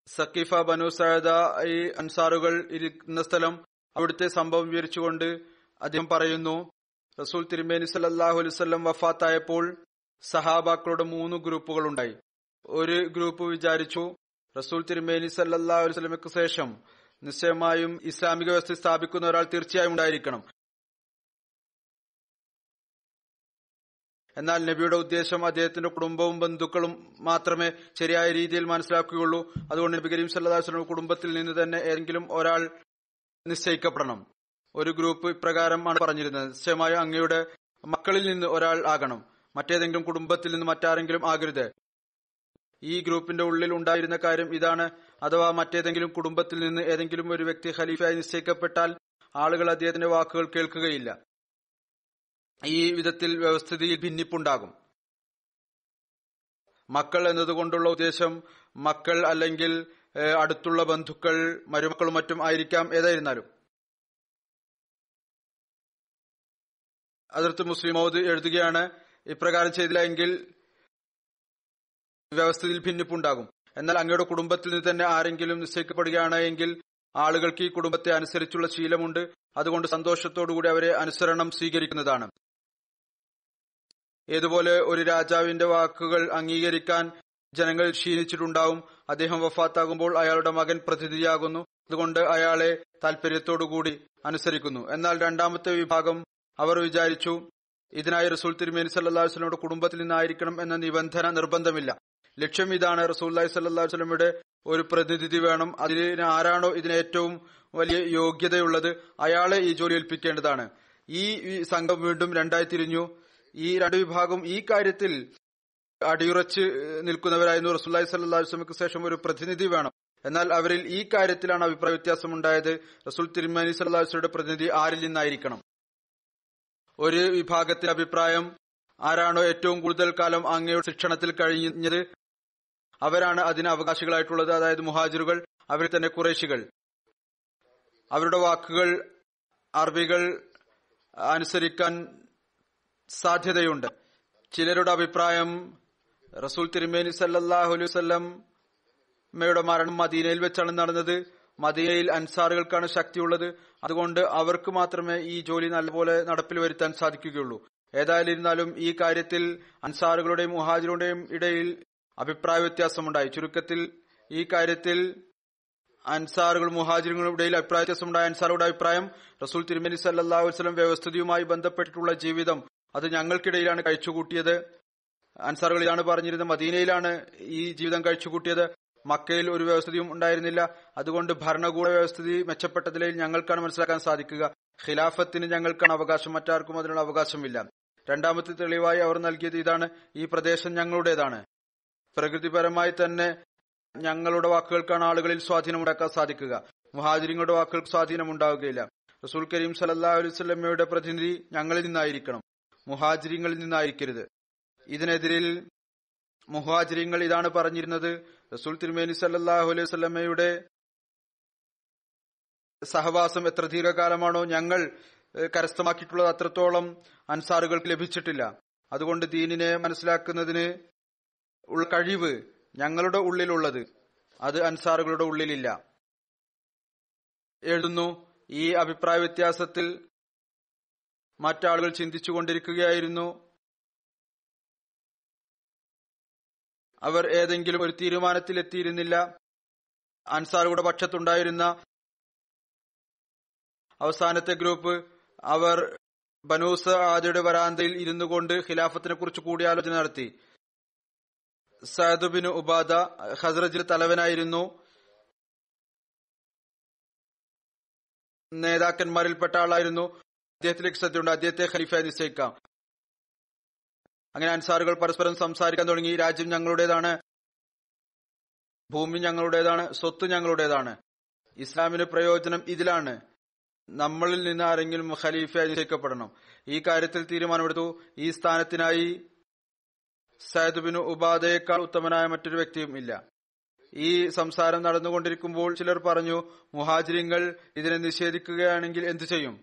സഖീഫ ബനു സഅദ ഈ അൻസാറുകൾ ഇരിക്കുന്ന സ്ഥലം, അവിടുത്തെ സംഭവം വിവരിച്ചുകൊണ്ട് അദ്ദേഹം പറയുന്നു, റസൂൽ തിരുമേനി സല്ലല്ലാഹു അലൈഹി വസല്ലം വഫാത്തായപ്പോൾ സഹാബാക്കളുടെ 3 ഗ്രൂപ്പുകൾ ഉണ്ടായി. ഒരു ഗ്രൂപ്പ് വിചാരിച്ചു, റസൂൽ തിരുമേനി സല്ലല്ലാഹു അലൈഹി വസല്ലമയ്ക്ക് ശേഷം നിശ്ചയമായും ഇസ്ലാമിക വ്യവസ്ഥ സ്ഥാപിക്കുന്ന ഒരാൾ തീർച്ചയായും ഉണ്ടായിരിക്കണം. എന്നാൽ നബിയുടെ ഉദ്ദേശം അദ്ദേഹത്തിന്റെ കുടുംബവും ബന്ധുക്കളും മാത്രമേ ശരിയായ രീതിയിൽ മനസ്സിലാക്കുകയുള്ളൂ. അതുകൊണ്ട് നബി കരീം സല്ലല്ലാഹു അലൈഹി വസല്ലം കുടുംബത്തിൽ നിന്ന് തന്നെ ഏതെങ്കിലും ഒരാൾ നിശ്ചയിക്കപ്പെടണം. ഒരു ഗ്രൂപ്പ് ഇപ്രകാരമാണ് പറഞ്ഞിരുന്നത്, നിശ്ചയമായും അങ്ങയുടെ മക്കളിൽ നിന്ന് ഒരാൾ ആകണം, മറ്റേതെങ്കിലും കുടുംബത്തിൽ നിന്ന് മറ്റാരെങ്കിലും ആകരുത്. ഈ ഗ്രൂപ്പിന്റെ ഉള്ളിൽ ഉണ്ടായിരുന്ന കാര്യം ഇതാണ്, അഥവാ മറ്റേതെങ്കിലും കുടുംബത്തിൽ നിന്ന് ഏതെങ്കിലും ഒരു വ്യക്തി ഖലീഫയായി നിശ്ചയിക്കപ്പെട്ടാൽ ആളുകൾ അദ്ദേഹത്തിന്റെ വാക്കുകൾ കേൾക്കുകയില്ല. ഈ വിധത്തിൽ വ്യവസ്ഥിതിയിൽ ഭിന്നിപ്പുണ്ടാകും. മക്കൾ എന്നതുകൊണ്ടുള്ള ഉദ്ദേശം മക്കൾ അല്ലെങ്കിൽ അടുത്തുള്ള ബന്ധുക്കൾ, മരുമക്കളും മറ്റും ആയിരിക്കാം. ഏതായിരുന്നാലും ഹദ്റത്ത് മുസ്ലിം മൗദ് എഴുതുകയാണ്, ഇപ്രകാരം ചെയ്തില്ല എങ്കിൽ വ്യവസ്ഥയിൽ ഭിന്നിപ്പുണ്ടാകും. എന്നാൽ അങ്ങയുടെ കുടുംബത്തിൽ നിന്ന് തന്നെ ആരെങ്കിലും നിശ്ചയിക്കപ്പെടുകയാണ് എങ്കിൽ ആളുകൾക്ക് ഈ കുടുംബത്തെ അനുസരിച്ചുള്ള ശീലമുണ്ട്. അതുകൊണ്ട് സന്തോഷത്തോടുകൂടി അവരെ അനുസരണം സ്വീകരിക്കുന്നതാണ്. ഏതുപോലെ ഒരു രാജാവിന്റെ വാക്കുകൾ അംഗീകരിക്കാൻ ജനങ്ങൾ ക്ഷീണിച്ചിട്ടുണ്ടാവും. അദ്ദേഹം വഫാത്താകുമ്പോൾ അയാളുടെ മകൻ പ്രതിനിധിയാകുന്നു. അതുകൊണ്ട് അയാളെ താല്പര്യത്തോടുകൂടി അനുസരിക്കുന്നു. എന്നാൽ രണ്ടാമത്തെ വിഭാഗം അവർ വിചാരിച്ചു, ഇതിനായി റസൂൽ തിരുമേനി സല്ലല്ലാഹു അലൈഹി വസല്ലമയുടെ കുടുംബത്തിൽ നിന്നായിരിക്കണം എന്ന നിബന്ധന നിർബന്ധമില്ല. ലക്ഷ്യം ഇതാണ്, റസൂലുള്ളാഹി സ്വല്ലല്ലാഹു അലൈഹി വസല്ലമയുടെ ഒരു പ്രതിനിധി വേണം. അതിന് ആരാണോ ഇതിന് ഏറ്റവും വലിയ യോഗ്യതയുള്ളത് അയാളെ ഈ ജോലി ഏൽപ്പിക്കേണ്ടതാണ്. ഈ സംഘം വീണ്ടും രണ്ടായി തിരിഞ്ഞു. ഈ 2 വിഭാഗം ഈ കാര്യത്തിൽ അടിയുറച്ച് നിൽക്കുന്നവരായിരുന്നു. റസൂലുള്ളാഹി സ്വല്ലല്ലാഹു അലൈഹി വസല്ലമയ്ക്ക് ശേഷം ഒരു പ്രതിനിധി വേണം. എന്നാൽ അവരിൽ ഈ കാര്യത്തിലാണ് അഭിപ്രായ വ്യത്യാസമുണ്ടായത്. റസൂൽ തിരുമേനി സല്ലല്ലാഹു അലൈഹി വസല്ലമയുടെ പ്രതിനിധി ആരിൽ നിന്നായിരിക്കണം. ഒരു വിഭാഗത്തിന്റെ അഭിപ്രായം, ആരാണോ ഏറ്റവും കൂടുതൽ കാലം അങ്ങയുടെ ശിക്ഷണത്തിൽ കഴിഞ്ഞത് അവരാണ് അതിന് അവകാശികളായിട്ടുള്ളത്, അതായത് മുഹാജിറുകൾ, അവരിൽ തന്നെ ഖുറൈശികൾ. അവരുടെ വാക്കുകൾ അറബികൾ അനുസരിക്കാൻ സാധ്യതയുണ്ട്. ചിലരുടെ അഭിപ്രായം, റസൂൽ തിരുമേനി സല്ലല്ലാഹു അലൈഹി വസല്ലമയുടെ മരണം മദീനയിൽ വെച്ചാണ് നടന്നത്. മദീനയിൽ അൻസാറുകൾക്കാണ് ശക്തിയുള്ളത്. അതുകൊണ്ട് അവർക്ക് മാത്രമേ ഈ ജോലി നല്ലപോലെ നടപ്പിൽ വരുത്താൻ സാധിക്കുകയുള്ളൂ. ഏതായാലിരുന്നാലും ഈ കാര്യത്തിൽ അൻസാറുകളുടെയും മുഹാജിറുടെയും ഇടയിൽ അഭിപ്രായ വ്യത്യാസമുണ്ടായി. ചുരുക്കത്തിൽ ഈ കാര്യത്തിൽ അൻസാറുകളും മുഹാജിറുകളുടെ ഇടയിൽ അഭിപ്രായ വ്യത്യാസമുണ്ടായ അൻസാറുകളുടെ അഭിപ്രായം, റസൂൽ തിരുമേനി സല്ലല്ലാഹു അലൈഹി വസല്ലം വ്യവസ്ഥിതിയുമായി ബന്ധപ്പെട്ടിട്ടുള്ള ജീവിതം അത് ഞങ്ങൾക്കിടയിലാണ് കഴിച്ചുകൂട്ടിയത്. അൻസാറുകൾ ഇതാണ് പറഞ്ഞിരുന്നത്, മദീനയിലാണ് ഈ ജീവിതം കഴിച്ചുകൂട്ടിയത്. മക്കയിൽ ഒരു വ്യവസ്ഥിതിയും ഉണ്ടായിരുന്നില്ല. അതുകൊണ്ട് ഭരണകൂട വ്യവസ്ഥിതി മെച്ചപ്പെട്ടതിൽ ഞങ്ങൾക്കാണ് മനസ്സിലാക്കാൻ സാധിക്കുക. ഖിലാഫത്തിന് ഞങ്ങൾക്കാണ് അവകാശം, മറ്റാർക്കും അതിനുള്ള അവകാശമില്ല. രണ്ടാമത്തെ തെളിവായി അവർ നൽകിയത് ഇതാണ്, ഈ പ്രദേശം ഞങ്ങളുടേതാണ്. പ്രകൃതിപരമായി തന്നെ ഞങ്ങളുടെ വാക്കുകൾക്കാണ് ആളുകളിൽ സ്വാധീനമുണ്ടാക്കാൻ സാധിക്കുക. മുഹാജിരിങ്ങളുടെ വാക്കുകൾക്ക് സ്വാധീനമുണ്ടാവുകയില്ല. റസൂൽ കരീം സല്ലല്ലാഹു അലൈഹി വസല്ലമയുടെ പ്രതിനിധി ഞങ്ങളിൽ നിന്നായിരിക്കണം, മുഹാജിരിങ്ങളിൽ നിന്നായിരിക്കരുത്. ഇതിനെതിരിൽ മുഹാജിരിങ്ങൾ ഇതാണ് പറഞ്ഞിരുന്നത്, റസൂൽ തിരുമേനി സല്ലല്ലാഹു അലൈഹി വസല്ലമയുടെ സഹവാസം എത്ര ദീർഘകാലമാണോ ഞങ്ങൾ കരസ്ഥമാക്കിയിട്ടുള്ളത് അത്രത്തോളം അൻസാറുകൾക്ക് ലഭിച്ചിട്ടില്ല. അതുകൊണ്ട് ദീനിനെ മനസ്സിലാക്കുന്നതിന് ഉള്ള കഴിവ് ഞങ്ങളുടെ ഉള്ളിലുള്ളത് അത് അൻസാറുകളുടെ ഉള്ളിലില്ല. എഴുതുന്നു, ഈ അഭിപ്രായ വ്യത്യാസത്തിൽ മറ്റാളുകൾ ചിന്തിച്ചുകൊണ്ടിരിക്കുകയായിരുന്നു. അവർ ഏതെങ്കിലും ഒരു തീരുമാനത്തിൽ എത്തിയിരുന്നില്ല. അൻസാറുകളുടെ പക്ഷത്തുണ്ടായിരുന്ന അവസാനത്തെ ഗ്രൂപ്പ് അവർ ബനൂ സഅദയുടെ വരാന്തയിൽ ഇരുന്നു കൊണ്ട് ഖിലാഫത്തിനെ കുറിച്ച് കൂടിയാലോചന നടത്തി. Saad bin Ubada ഖസ്റജിലെ തലവനായിരുന്നു. നേതാക്കന്മാരിൽപ്പെട്ട ആളായിരുന്നു. അദ്ദേഹത്തിലേക്ക് ശ്രദ്ധയുണ്ട്, അദ്ദേഹത്തെ ഖലീഫയായി നിശ്ചയിക്കാം. അങ്ങനെ അൻസാറുകൾ പരസ്പരം സംസാരിക്കാൻ തുടങ്ങി. രാജ്യം ഞങ്ങളുടേതാണ്, ഭൂമി ഞങ്ങളുടേതാണ്, സ്വത്ത് ഞങ്ങളുടേതാണ്. ഇസ്ലാമിന് പ്രയോജനം ഇതിലാണ്. നമ്മളിൽ നിന്ന് ആരെങ്കിലും ഖലീഫയായി നിശ്ചയിക്കപ്പെടണം. ഈ കാര്യത്തിൽ തീരുമാനമെടുത്തു. ഈ സ്ഥാനത്തിനായി സഅദ് ബിൻ ഉബാദയേക്കാൾ ഉത്തമനായ മറ്റൊരു വ്യക്തിയും ഇല്ല. ഈ സംസാരം നടന്നുകൊണ്ടിരിക്കുമ്പോൾ ചിലർ പറഞ്ഞു, മുഹാജിരിങ്ങൾ ഇതിനെ നിഷേധിക്കുകയാണെങ്കിൽ എന്തു ചെയ്യും?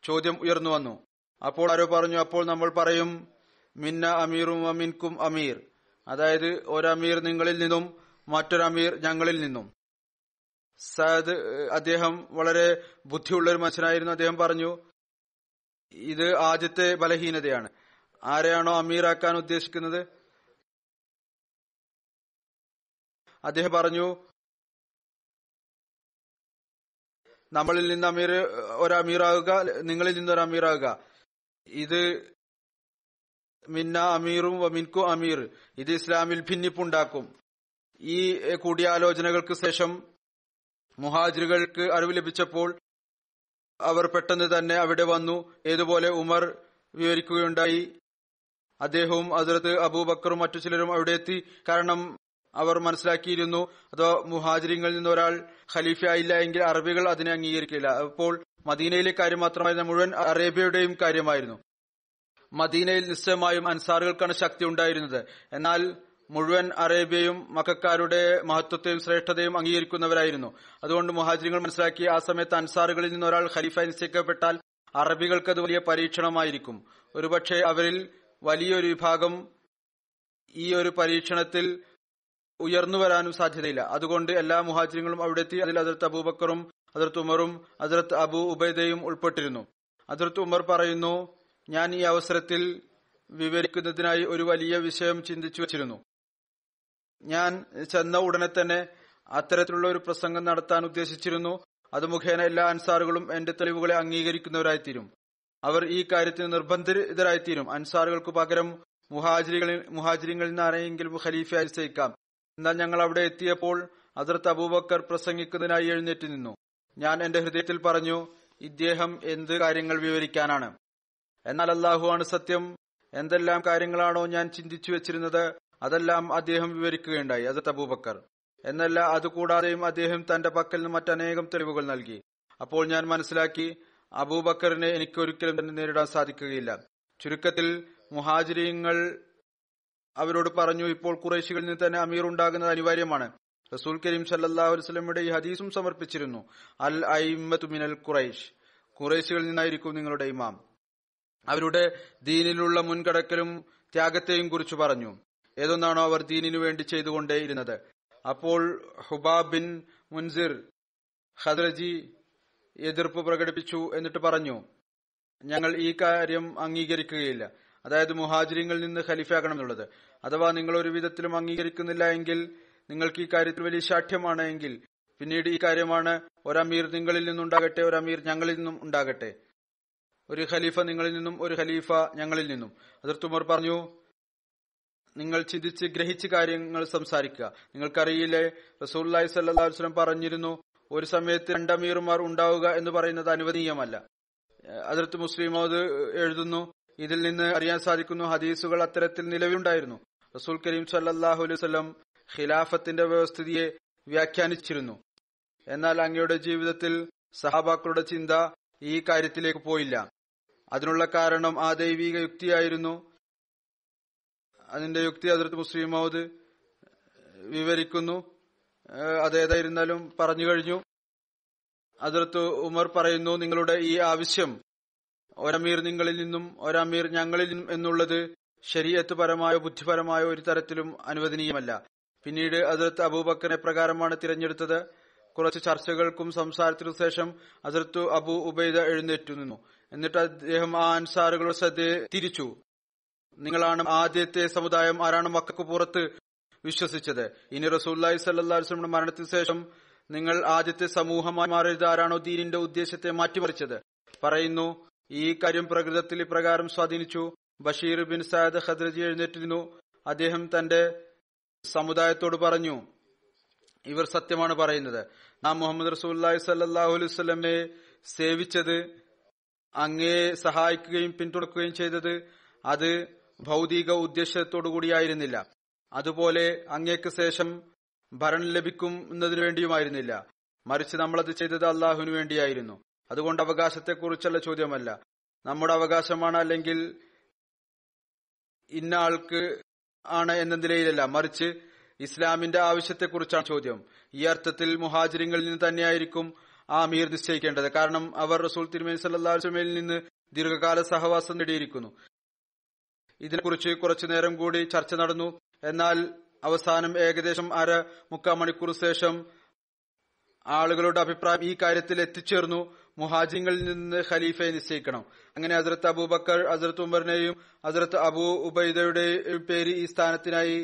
ചോദ്യം ഉയർന്നു വന്നു. അപ്പോൾ ആരോ പറഞ്ഞു, അപ്പോൾ നമ്മൾ പറയും, മിന്ന അമീറും മിൻകും അമീർ, അതായത് ഒരമീർ നിങ്ങളിൽ നിന്നും മറ്റൊരു അമീർ ഞങ്ങളിൽ നിന്നും. സഅദ്, അദ്ദേഹം വളരെ ബുദ്ധിയുള്ള ഒരു മനുഷ്യനായിരുന്നു. അദ്ദേഹം പറഞ്ഞു, ഇത് ആദ്യത്തെ ബലഹീനതയാണ്. ആരെയാണോ അമീറാക്കാൻ ഉദ്ദേശിക്കുന്നത്, അദ്ദേഹം പറഞ്ഞു, നമ്മളിൽ നിന്ന് ഒരമീറാകുക, നിങ്ങളിൽ നിന്ന് ഒരു അമീറാകുക. ഇത് മിന്ന അമീറും മിൻകു അമീർ, ഇത് ഇസ്ലാമിൽ ഭിന്നിപ്പുണ്ടാക്കും. ഈ കൂടിയാലോചനകൾക്ക് ശേഷം മുഹാജിറുകൾക്ക് അറിവ് ലഭിച്ചപ്പോൾ അവർ പെട്ടെന്ന് തന്നെ അവിടെ വന്നു. ഏതുപോലെ ഉമർ വിവരിക്കുകയുണ്ടായി. അദ്ദേഹവും ഹസ്രത്ത് അബൂബക്കറും മറ്റു ചിലരും അവിടെ എത്തി. കാരണം അവർ മനസ്സിലാക്കിയിരുന്നു, അഥവാ മുഹാജിരിങ്ങളിൽ നിന്ന് ഒരാൾ ഖലീഫയായില്ല എങ്കിൽ അറബികൾ അതിനെ അംഗീകരിക്കില്ല. അപ്പോൾ മദീനയിലെ കാര്യം മാത്രമായിരുന്ന മുഴുവൻ അറേബ്യയുടെയും കാര്യമായിരുന്നു. മദീനയിൽ നിശ്ചയമായും അൻസാറുകൾക്കാണ് ശക്തി ഉണ്ടായിരുന്നത്. എന്നാൽ മുഴുവൻ അറേബ്യയും മക്കക്കാരുടെ മഹത്വത്തെയും ശ്രേഷ്ഠതയും അംഗീകരിക്കുന്നവരായിരുന്നു. അതുകൊണ്ട് മുഹാജിരികൾ മനസ്സിലാക്കി, ആ സമയത്ത് അൻസാറുകളിൽ നിന്ന് ഒരാൾ ഖലീഫ നിശ്ചയിക്കപ്പെട്ടാൽ അറബികൾക്ക് അത് വലിയ പരീക്ഷണമായിരിക്കും. ഒരുപക്ഷെ അവരിൽ വലിയൊരു വിഭാഗം ഈ ഒരു പരീക്ഷണത്തിൽ ഉയർന്നു വരാനും സാധ്യതയില്ല. അതുകൊണ്ട് എല്ലാ മുഹാജിരികളും അവിടെ എത്തി. അതിൽ ഹസ്രത്ത് അബൂബക്കറും ഹസ്രത്ത് ഉമറും ഹസ്രത്ത് അബൂ ഉബൈദയും ഉൾപ്പെട്ടിരുന്നു. ഹസ്രത്ത് ഉമർ പറയുന്നു, ഞാൻ ഈ അവസരത്തിൽ വിവരിക്കുന്നതിനായി ഒരു വലിയ വിഷയം ചിന്തിച്ചു വച്ചിരുന്നു. ഞാൻ ചെന്ന ഉടനെ തന്നെ അത്തരത്തിലുള്ള ഒരു പ്രസംഗം നടത്താൻ ഉദ്ദേശിച്ചിരുന്നു. അത് മുഖേന എല്ലാ അൻസാറുകളും എന്റെ തെളിവുകളെ അംഗീകരിക്കുന്നവരായിത്തീരും. അവർ ഈ കാര്യത്തിന് നിർബന്ധിതരായിത്തീരും. അൻസാറുകൾക്ക് പകരം മുഹാജിരിങ്ങളിൽ നിന്ന് ആരെങ്കിലും ഖലീഫയായി നിശ്ചയിക്കാം. എന്നാൽ ഞങ്ങൾ അവിടെ എത്തിയപ്പോൾ ഹസ്രത്ത് അബൂബക്കർ പ്രസംഗിക്കുന്നതിനായി എഴുന്നേറ്റ് നിന്നു. ഞാൻ എന്റെ ഹൃദയത്തിൽ പറഞ്ഞു, ഇദ്ദേഹം എന്ത് കാര്യങ്ങൾ വിവരിക്കാനാണ്? എന്നാൽ അല്ലാഹു ആണ് സത്യം. എന്തെല്ലാം കാര്യങ്ങളാണോ ഞാൻ ചിന്തിച്ചു വെച്ചിരുന്നത് അതെല്ലാം അദ്ദേഹം വിവരിക്കുകയുണ്ടായി, ഹസ്രത്ത് അബൂബക്കർ. എന്നല്ല, അതുകൂടാതെയും അദ്ദേഹം തന്റെ പക്കൽ നിന്ന് മറ്റനേകം തെളിവുകൾ നൽകി. അപ്പോൾ ഞാൻ മനസ്സിലാക്കി, അബൂബക്കറിനെ എനിക്കൊരിക്കലും തന്നെ നേരിടാൻ സാധിക്കുകയില്ല. ചുരുക്കത്തിൽ മുഹാജിരിങ്ങൾ അവരോട് പറഞ്ഞു, ഇപ്പോൾ ഖുറൈശികളിൽ നിന്ന് തന്നെ അമീർ ഉണ്ടാകുന്നത് അനിവാര്യമാണ്. റസൂൽ കരീം സല്ലല്ലാഹു അലൈഹി വസല്ലമയുടെ ഈ ഹദീസും സമർപ്പിച്ചിരുന്നു, അൽ അയിമ്മത്തു മിനൽ ഖുറൈശ്, ഖുറൈശികളിൽ നിന്നായിരിക്കും നിങ്ങളുടെ ഇമാം. അവരുടെ ദീനിലുള്ള മുൻകടക്കലും ത്യാഗത്തെയും കുറിച്ച് പറഞ്ഞു. ഏതൊന്നാണോ അവർ ദീനിനു വേണ്ടി ചെയ്തുകൊണ്ടേയിരുന്നത്. അപ്പോൾ ഹുബാബ് ബിൻ മുൻസിർ ഖദ്രജി എതിർപ്പ് പ്രകടിപ്പിച്ചു. എന്നിട്ട് പറഞ്ഞു, ഞങ്ങൾ ഈ കാര്യം അംഗീകരിക്കുകയില്ല, അതായത് മുഹാജിരിങ്ങളിൽ നിന്ന് ഖലീഫയാകണം എന്നുള്ളത്. അഥവാ നിങ്ങൾ ഒരു വിധത്തിലും അംഗീകരിക്കുന്നില്ല എങ്കിൽ, നിങ്ങൾക്ക് ഈ കാര്യത്തിൽ വലിയ ശാഠ്യമാണ് എങ്കിൽ, പിന്നീട് ഈ കാര്യമാണ്, ഒരമീർ നിങ്ങളിൽ നിന്നുണ്ടാകട്ടെ, ഒരമീർ ഞങ്ങളിൽ നിന്നും ഉണ്ടാകട്ടെ, ഒരു ഖലീഫ നിങ്ങളിൽ നിന്നും ഒരു ഖലീഫ ഞങ്ങളിൽ നിന്നും. ഹദ്റത്ത് ഉമർ പറഞ്ഞു, നിങ്ങൾ ചിന്തിച്ച് ഗ്രഹിച്ച് കാര്യങ്ങൾ സംസാരിക്കുക. നിങ്ങൾക്കറിയില്ലേ, റസൂലുള്ളാഹി സ്വല്ലല്ലാഹു അലൈഹി വസല്ലം പറഞ്ഞിരുന്നു, ഒരു സമയത്ത് രണ്ടമീർമാർ ഉണ്ടാവുക എന്ന് പറയുന്നത് അനുവദനീയമല്ല. ഹദ്റത്ത് മുസ്ലിം മൗദ് എഴുതുന്നു, ഇതിൽ നിന്ന് അറിയാൻ സാധിക്കുന്നു, ഹദീസുകൾ അത്തരത്തിൽ നിലവിലുണ്ടായിരുന്നു. റസൂൽ കരീം സല്ലല്ലാഹു അലൈഹി വസല്ലം ഖിലാഫത്തിന്റെ വ്യവസ്ഥിതിയെ വ്യാഖ്യാനിച്ചിരുന്നു. എന്നാൽ അങ്ങയുടെ ജീവിതത്തിൽ സഹാബാക്കളുടെ ചിന്ത ഈ കാര്യത്തിലേക്ക് പോയില്ല. അതിനുള്ള കാരണം ആ ദൈവിക യുക്തിയായിരുന്നു. അതിന്റെ യുക്തി ഹദ്റത്ത് മുസ്ലിം മൗദ് വിവരിക്കുന്നു. അതേതായിരുന്നാലും പറഞ്ഞു കഴിഞ്ഞു. ഹദ്റത്ത് ഉമർ പറയുന്നു, നിങ്ങളുടെ ഈ ആവശ്യം, ഒരമീർ നിങ്ങളിൽ നിന്നും ഒരമീർ ഞങ്ങളിൽ നിന്നും എന്നുള്ളത് ശരീഅത്ത് പരമായോ ബുദ്ധിപരമായോ ഒരു തരത്തിലും അനുവദനീയമല്ല. പിന്നീട് ഹദ്റത്ത് അബൂബക്കറിനെ പ്രകാരമാണ് തിരഞ്ഞെടുത്തത്. കുറച്ച് ചർച്ചകൾക്കും സംസാരത്തിനു ശേഷം ഹദ്റത്ത് അബൂ ഉബൈദ എഴുന്നേറ്റു നിന്നു. എന്നിട്ട് അദ്ദേഹം ആ അൻസാറുകളുടെ ശ്രദ്ധയെ തിരിച്ചു. നിങ്ങളാണ് ആദ്യത്തെ സമുദായം ആരാണ് മക്കക്ക് പുറത്ത് വിശ്വസിച്ചത്. ഇനി റസൂലുള്ളാഹി സ്വല്ലല്ലാഹു അലൈഹി വസല്ലമയുടെ മരണത്തിന് ശേഷം നിങ്ങൾ ആദ്യത്തെ സമൂഹമായി മാറിയത് ആരാണോ ദീനിന്റെ ഉദ്ദേശത്തെ മാറ്റിമറിച്ചത്. പറയുന്നു, ഈ കാര്യം പ്രകൃതത്തിൽ ഇപ്രകാരം സ്വാധീനിച്ചു. ബഷീർ ബിൻ സഅദ് ഖദ്രജി എഴുന്നേറ്റിരുന്നു. അദ്ദേഹം തന്റെ സമുദായത്തോട് പറഞ്ഞു, ഇവർ സത്യമാണ് പറയുന്നത്. നാം മുഹമ്മദ് റസൂലുള്ളാഹി സ്വല്ലല്ലാഹു അലൈഹി വസല്ലമയെ സേവിച്ചത്, അങ്ങയെ സഹായിക്കുകയും പിന്തുണക്കുകയും ചെയ്തത് അത് ഭൗതിക ഉദ്ദേശ്യത്തോടു കൂടിയായിരുന്നില്ല. അതുപോലെ അങ്ങേക്ക് ശേഷം ഭരണം ലഭിക്കുന്നതിനു വേണ്ടിയുമായിരുന്നില്ല. മറിച്ച് നമ്മളത് ചെയ്തത് അള്ളാഹുവിനു വേണ്ടിയായിരുന്നു. അതുകൊണ്ട് അവകാശത്തെക്കുറിച്ചുള്ള ചോദ്യമല്ല, നമ്മുടെ അവകാശമാണ് അല്ലെങ്കിൽ ഇന്ന ആൾക്ക് ആണ് എന്ന നിലയിലല്ല, മറിച്ച് ഇസ്ലാമിന്റെ ആവശ്യത്തെക്കുറിച്ചാണ് ചോദ്യം. ഈ അർത്ഥത്തിൽ മുഹാജിരിങ്ങളിൽ നിന്ന് തന്നെയായിരിക്കും ആ അമീർ നിശ്ചയിക്കേണ്ടത്. കാരണം അവർ റസൂൽ തിരുമേനി സല്ലല്ലാഹു അലൈഹി വസല്ലമയിൽ നിന്ന് ദീർഘകാല സഹവാസം നേടിയിരിക്കുന്നു. ഇതിനെക്കുറിച്ച് കുറച്ചു നേരം കൂടി ചർച്ച നടന്നു. എന്നാൽ അവസാനം ഏകദേശം മുക്കാൽ മണിക്കൂർ ശേഷം ആളുകളുടെ അഭിപ്രായം ഈ കാര്യത്തിൽ എത്തിച്ചേർന്നു: മുഹാജിങ്ങളിൽ നിന്ന് ഖലീഫയെ നിശ്ചയിക്കണം. അങ്ങനെ ഹസ്രത്ത് അബൂബക്കർ ഹസ്രത്ത് ഉമറിനെയും ഹസ്രത്ത് അബൂ ഉബൈദയുടെയും പേര് ഈ സ്ഥാനത്തിനായി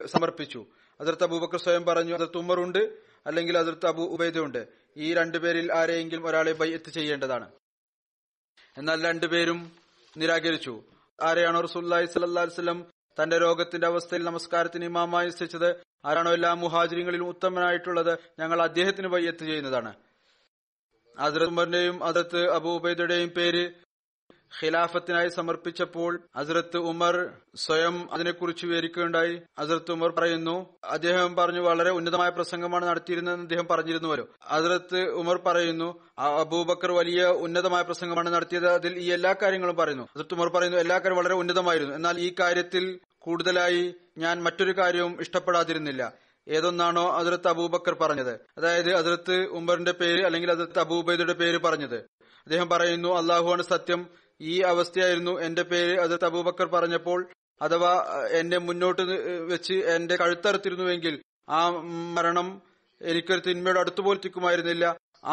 സമർപ്പിച്ചു. ഹസ്രത്ത് അബൂബക്കർ സ്വയം പറഞ്ഞു, ഹസ്രത്ത് ഉമർ ഉണ്ട് അല്ലെങ്കിൽ ഹസ്രത്ത് അബൂ ഉബൈദ ഉണ്ട്, ഈ രണ്ടുപേരിൽ ആരെയെങ്കിലും ഒരാളെ ബൈഅത്ത് ചെയ്യേണ്ടതാണ്. എന്നാൽ രണ്ടുപേരും നിരാകരിച്ചു. ആരെയാണോ റസൂലുള്ളാഹി സ്വല്ലല്ലാഹു അലൈഹി വസല്ലം തന്റെ രോഗത്തിന്റെ അവസ്ഥയിൽ നമസ്കാരത്തിന് ഇമാമായി നിശ്ചയിച്ചത്, ആരാണോ എല്ലാ മുഹാജിരികളിലും ഉത്തമനായിട്ടുള്ളത്, ഞങ്ങൾ അദ്ദേഹത്തിന് ബൈഅത്ത് ചെയ്യുന്നതാണ്. ഹസ്രത്ത് ഉമറിന്റെയും ഹസ്രത്ത് അബൂ ഉബൈദയുടെയും പേര് ഖിലാഫത്തിനായി സമർപ്പിച്ചപ്പോൾ ഹസ്രത്ത് ഉമർ സ്വയം അതിനെക്കുറിച്ച് വിവരിക്കുകയുണ്ടായി. ഹസ്രത്ത് ഉമർ പറയുന്നു, അദ്ദേഹം പറഞ്ഞു, വളരെ ഉന്നതമായ പ്രസംഗമാണ് നടത്തിയിരുന്നതെന്ന് അദ്ദേഹം പറഞ്ഞിരുന്നുവല്ലോ. ഹസ്രത്ത് ഉമർ പറയുന്നു, അബൂബക്കർ വലിയ ഉന്നതമായ പ്രസംഗമാണ് നടത്തിയത്, അതിൽ ഈ എല്ലാ കാര്യങ്ങളും പറയുന്നു. ഹസ്രത്ത് ഉമർ പറയുന്നു, എല്ലാ കാര്യവും വളരെ ഉന്നതമായിരുന്നു, എന്നാൽ ഈ കാര്യത്തിൽ കൂടുതലായി ഞാൻ മറ്റൊരു കാര്യവും ഇഷ്ടപ്പെടാതിരുന്നില്ല. ഏതൊന്നാണോ ഹസ്രത്ത് അബൂബക്കർ പറഞ്ഞത്, അതായത് ഹസ്രത്ത് ഉമറിന്റെ പേര് അല്ലെങ്കിൽ ഹസ്രത്ത് അബൂ ഉബൈദയുടെ പേര് പറഞ്ഞത്. അദ്ദേഹം പറയുന്നു, അള്ളാഹുവാണ് സത്യം, ഈ അവസ്ഥയായിരുന്നു എന്റെ പേര് ഹസ്രത്ത് അബൂബക്കർ പറഞ്ഞപ്പോൾ, അഥവാ എന്നെ മുന്നോട്ട് വെച്ച് എന്റെ കഴുത്തറുത്തിരുന്നുവെങ്കിൽ ആ മരണം എനിക്കൊരു തിന്മയുടെ അടുത്തുപോലെത്തിക്കുമായിരുന്നില്ല,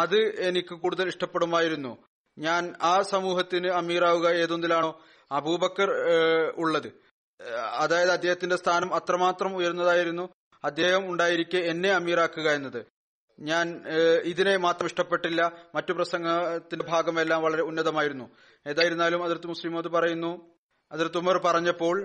അത് എനിക്ക് കൂടുതൽ ഇഷ്ടപ്പെടുമായിരുന്നു. ഞാൻ ആ സമൂഹത്തിന് അമീറാവുക ഏതൊന്നിലാണോ അബൂബക്കർ ഉള്ളത്, അതായത് അദ്ദേഹത്തിന്റെ സ്ഥാനം അത്രമാത്രം ഉയർന്നതായിരുന്നു, അദ്ദേഹം ഉണ്ടായിരിക്കെ എന്നെ അമീറാക്കുക എന്നത്. ഞാൻ ഇതിനെ മാത്രം ഇഷ്ടപ്പെട്ടില്ല, മറ്റു പ്രസംഗത്തിന്റെ ഭാഗമെല്ലാം വളരെ ഉന്നതമായിരുന്നു. ഏതായിരുന്നാലും ഹദ്റത്ത് മുസ്ലിം മൗഊദ് പറയുന്നു, ഹദ്റത്ത് ഉമർ പറഞ്ഞപ്പോൾ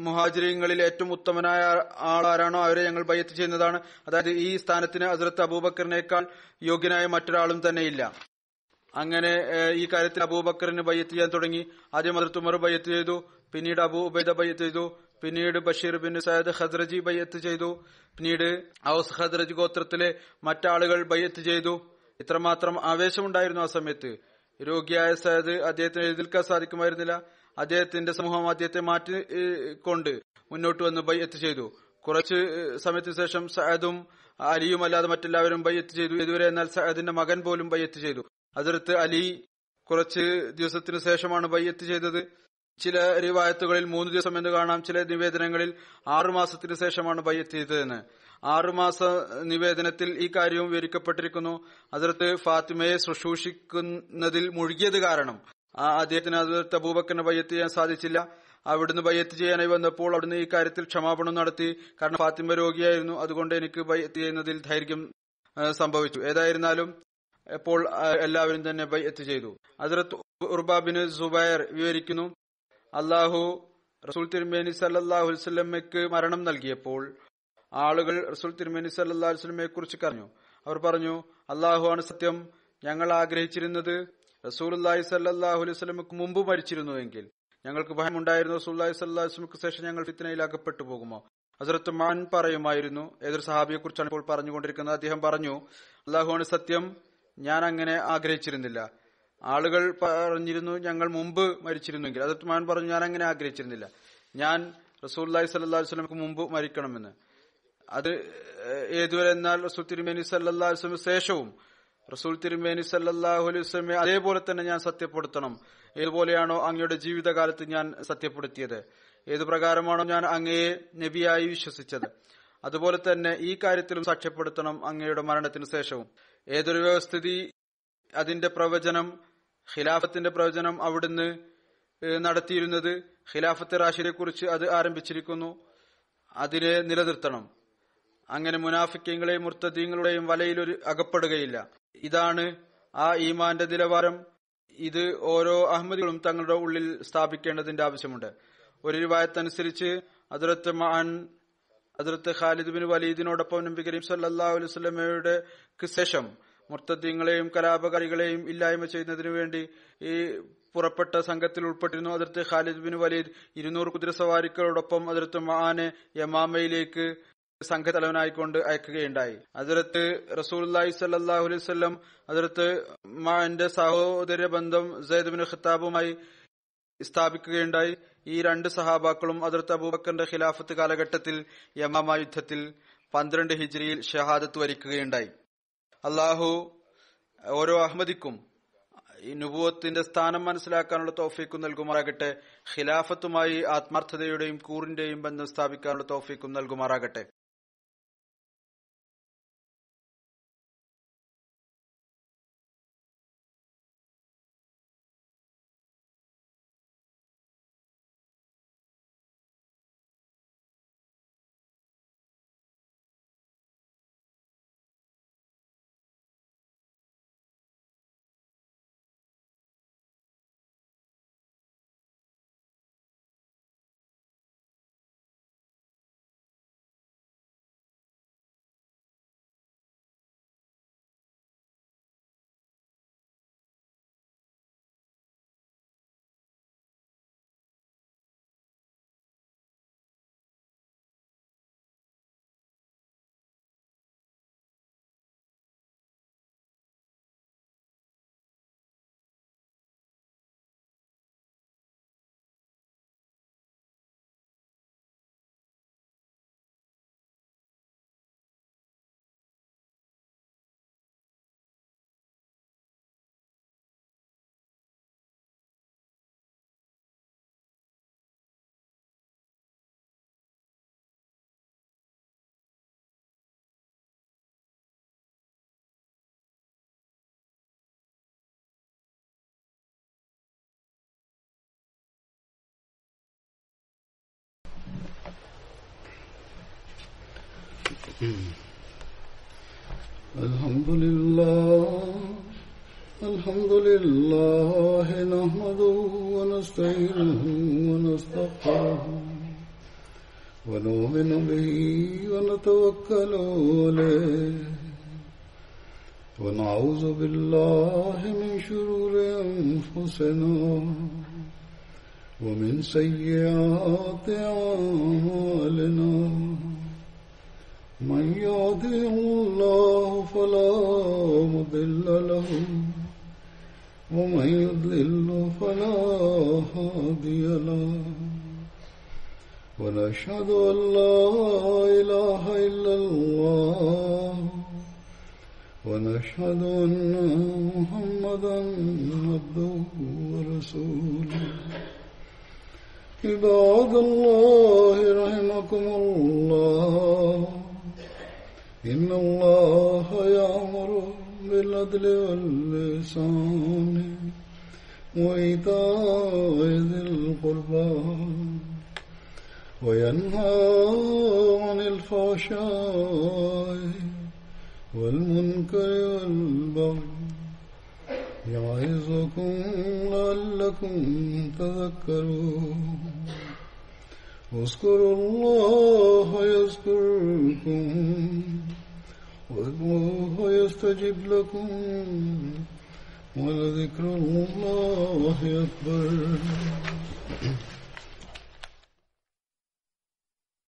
മുഹാജിരിങ്ങളിൽ ഏറ്റവും ഉത്തമനായ ആളാരാണോ അവരെ ഞങ്ങൾ ബൈഅത്ത് ചെയ്യുന്നതാണ്. അതായത് ഈ സ്ഥാനത്തിന് ഹദ്റത്ത് അബൂബക്കറിനേക്കാൾ യോഗ്യനായ മറ്റൊരാളും തന്നെയില്ല. അങ്ങനെ ഈ കാര്യത്തിൽ അബൂബക്കറിന് ബൈഅത്ത് ചെയ്യാൻ തുടങ്ങി. ആദ്യം ഹദ്റത്ത് ഉമർ ബൈഅത്ത് ചെയ്തു, പിന്നീട് അബൂ ഉബൈദ ബൈഅത്ത് ചെയ്തു, പിന്നീട് ബഷീർ ബിൻ സയദ് ഖദ്രജി ബൈഅത്ത് ചെയ്തു, പിന്നീട് ഔസ് ഖദ്രജ് ഗോത്രത്തിലെ മറ്റാളുകൾ ബൈഅത്ത് ചെയ്തു. ഇത്രമാത്രം ആവേശമുണ്ടായിരുന്നു ആ സമയത്ത്. രോഗിയായ സയദ് അദ്ദേഹത്തിന് എഴുന്നേൽക്കാൻ സാധിക്കുമായിരുന്നില്ല. അദ്ദേഹത്തിന്റെ സമൂഹം അദ്ദേഹത്തെ മാറ്റിക്കൊണ്ട് മുന്നോട്ട് വന്ന് ബൈഅത്ത് ചെയ്തു. കുറച്ച് സമയത്തിന് ശേഷം സയദും അലിയും അല്ലാതെ മറ്റെല്ലാവരും ബൈഅത്ത് ചെയ്തു. ഇതുവരെ എന്നാൽ സയദിന്റെ മകൻ പോലും ബൈഅത്ത് ചെയ്തു. ഹദ്റത്ത് അലി കുറച്ച് ദിവസത്തിനു ശേഷമാണ് ബൈഅത്ത് ചെയ്തത്. ചില റിവായത്തുകളിൽ 3 ദിവസം എന്ന് കാണാം, ചില നിവേദനങ്ങളിൽ 6 മാസത്തിന് ശേഷമാണ് ബൈഅത്ത് ചെയ്തതെന്ന്. 6 മാസ നിവേദനത്തിൽ ഈ കാര്യവും വിവരിക്കപ്പെട്ടിരിക്കുന്നു. ഹദ്റത്ത് ഫാത്തിമയെ ശുശ്രൂഷിക്കുന്നതിൽ മുഴുകിയത് കാരണം അദ്ദേഹത്തിന് ഹദ്റത്ത് അബൂബക്കറിനെ ബൈഅത്ത് ചെയ്യാൻ സാധിച്ചില്ല. അവിടുന്ന് ബൈഅത്ത് ചെയ്യാനായി വന്നപ്പോൾ അവിടുന്ന് ഈ കാര്യത്തിൽ ക്ഷമാപണം നടത്തി. കാരണം ഫാത്തിമ രോഗിയായിരുന്നു, അതുകൊണ്ട് എനിക്ക് ബൈഅത്ത് ചെയ്യുന്നതിൽ ധൈര്യം സംഭവിച്ചു. ഏതായിരുന്നാലും ഇപ്പോൾ എല്ലാവരും തന്നെ ബൈഅത്ത് ചെയ്തു. ഹദ്റത്ത് ഉർബ ബിൻ സുബൈർ വിവരിക്കുന്നു, അള്ളാഹു റസൂൽ തിരുമേനി സല്ലല്ലാഹു അലൈഹി വസല്ലമയ്ക്ക് മരണം നൽകിയപ്പോൾ ആളുകൾ റസൂൽ തിരുമേനി സല്ലല്ലാഹു അലൈഹി വസല്ലമയെ കുറിച്ച് പറഞ്ഞു. അവർ പറഞ്ഞു, അള്ളാഹു ആണ് സത്യം, ഞങ്ങൾ ആഗ്രഹിച്ചിരുന്നത് റസൂലുള്ളാഹി സല്ലല്ലാഹു അലൈഹി വസല്ലമയ്ക്ക് മുമ്പ് മരിച്ചിരുന്നുവെങ്കിൽ ഞങ്ങൾക്ക് ഭയമുണ്ടായിരുന്നു, റസൂലുള്ളാഹി സല്ലല്ലാഹു അലൈഹി വസല്ലമയ്ക്ക് ശേഷം ഞങ്ങൾ ഫിത്നയിൽ അകപ്പെട്ടു പോകുമോ. ഹസ്രത്ത് മാൻ പറയുമായിരുന്നു, ഏതൊരു സഹാബിയെ കുറിച്ചാണ് ഇപ്പോൾ പറഞ്ഞുകൊണ്ടിരിക്കുന്നത്. അദ്ദേഹം പറഞ്ഞു, അള്ളാഹു ആണ് സത്യം, ഞാൻ അങ്ങനെ ആഗ്രഹിച്ചിരുന്നില്ല. ആളുകൾ പറഞ്ഞിരുന്നു ഞങ്ങൾ മുമ്പ് മരിച്ചിരുന്നെങ്കിൽ. ഹദ്റത്ത് മാൻ പറഞ്ഞു, ഞാൻ അങ്ങനെ ആഗ്രഹിച്ചിരുന്നില്ല, ഞാൻ റസൂലുള്ളാഹി സ്വല്ലല്ലാഹു അലൈഹി വസല്ലമയ്ക്ക് മുമ്പ് മരിക്കണമെന്ന്. അത് ഏതുവരെ എന്നാൽ റസൂൽ തിരുമേനി സല്ലല്ലാഹു അലൈഹി വസല്ലം ശേഷവും റസൂൽ തിരുമേനി സല്ലല്ലാഹു അലൈഹി വസല്ലമയെ അതേപോലെ തന്നെ ഞാൻ സത്യപ്പെടുത്തണം. ഏതുപോലെയാണോ അങ്ങയുടെ ജീവിതകാലത്ത് ഞാൻ സത്യപ്പെടുത്തിയത്, ഏതു പ്രകാരമാണോ ഞാൻ അങ്ങയെ നബിയായി വിശ്വസിച്ചത്, അതുപോലെ തന്നെ ഈ കാര്യത്തിലും സാക്ഷ്യപ്പെടുത്തണം അങ്ങയുടെ മരണത്തിന് ശേഷവും. ഏതൊരു വ്യവസ്ഥിതി അതിന്റെ പ്രവചനം, ഖിലാഫത്തിന്റെ പ്രവചനം അവിടുന്ന് നടത്തിയിരുന്നത്, ഖിലാഫത്ത് റാഷിദെ കുറിച്ച് അത് ആരംഭിച്ചിരിക്കുന്നു, അതിനെ നിലനിർത്തണം. അങ്ങനെ മുനാഫിക്കീങ്ങളെയും മുർത്തദീങ്ങളുടെയും വലയിൽ അകപ്പെടുകയില്ല. ഇതാണ് ആ ഈമാന്റെ നിലവാരം. ഇത് ഓരോ അഹമ്മദികളും തങ്ങളുടെ ഉള്ളിൽ സ്ഥാപിക്കേണ്ടതിന്റെ ആവശ്യമുണ്ട്. ഒരു റിവായത്തനുസരിച്ച് ഹദ്റത്ത് മഅൻ ഹദ്റത്ത് ഖാലിദ് ബിൻ വലീദിനോടൊപ്പം നബി കരീം സല്ലല്ലാഹു അലൈഹി വസല്ലമയുടെ ശേഷം മുർത്തദീങ്ങളെയും കലാപകാരികളെയും ഇല്ലായ്മ ചെയ്യുന്നതിനു വേണ്ടി ഈ പുറപ്പെട്ട സംഘത്തിൽ ഉൾപ്പെട്ടിരുന്നു. ഹദ്റത്ത് ഖാലിദ് ബിൻ വലീദ് 200 കുതിരസവാരികളോടൊപ്പം ഹദ്റത്ത് മഅനെ യമാമയിലേക്ക് സംഘതലവനായിക്കൊണ്ട് അയക്കുകയുണ്ടായി. ഹസ്രത്ത് റസൂലുള്ളാഹി സ്വല്ലല്ലാഹു അലൈഹി വസല്ലം ഹസ്രത്ത് ഉമ്മാന്റെ സഹോദര ബന്ധം സയ്യിദ് ഇബ്നു ഖത്താബുമായി സ്ഥാപിക്കുകയുണ്ടായി. ഈ രണ്ട് സഹാബാക്കളും ഹസ്രത്ത് അബൂബക്കറിന്റെ ഖിലാഫത്ത് കാലഘട്ടത്തിൽ യമാമ യുദ്ധത്തിൽ 12 ഹിജ്രിയിൽ ഷഹാദത്ത് വരിക്കുകയുണ്ടായി. അള്ളാഹു ഓരോ അഹമ്മദിക്കും ഈ നുബുവത്തിന്റെ സ്ഥാനം മനസ്സിലാക്കാനുള്ള തൗഫീഖും നൽകുമാറാകട്ടെ. ഖിലാഫത്തുമായി ആത്മാർത്ഥതയുടെയും കൂറിന്റെയും ബന്ധം സ്ഥാപിക്കാനുള്ള തൗഫീഖും നൽകുമാറാകട്ടെ. الحمد لله نحمده ونستعينه ونستغفره ونؤمن به ونتوكل عليه ونعوذ بالله من شرور أنفسنا ومن سيئات أعمالنا من يهده الله فلا مضل له ومن يضلل فلا هادي له ونشهد أن لا إله إلا الله ونشهد أن محمدا عبده ورسوله عباد الله رحمكم الله إن الله يأمر بالعدل والإحسان وإيتاء ذي القربى وينهى عن الفحشاء والمنكر والبغي يعظكم لعلكم تذكرون اذكروا الله يذكركم وادعوه يستجب لكم ولذكر الله أكبر.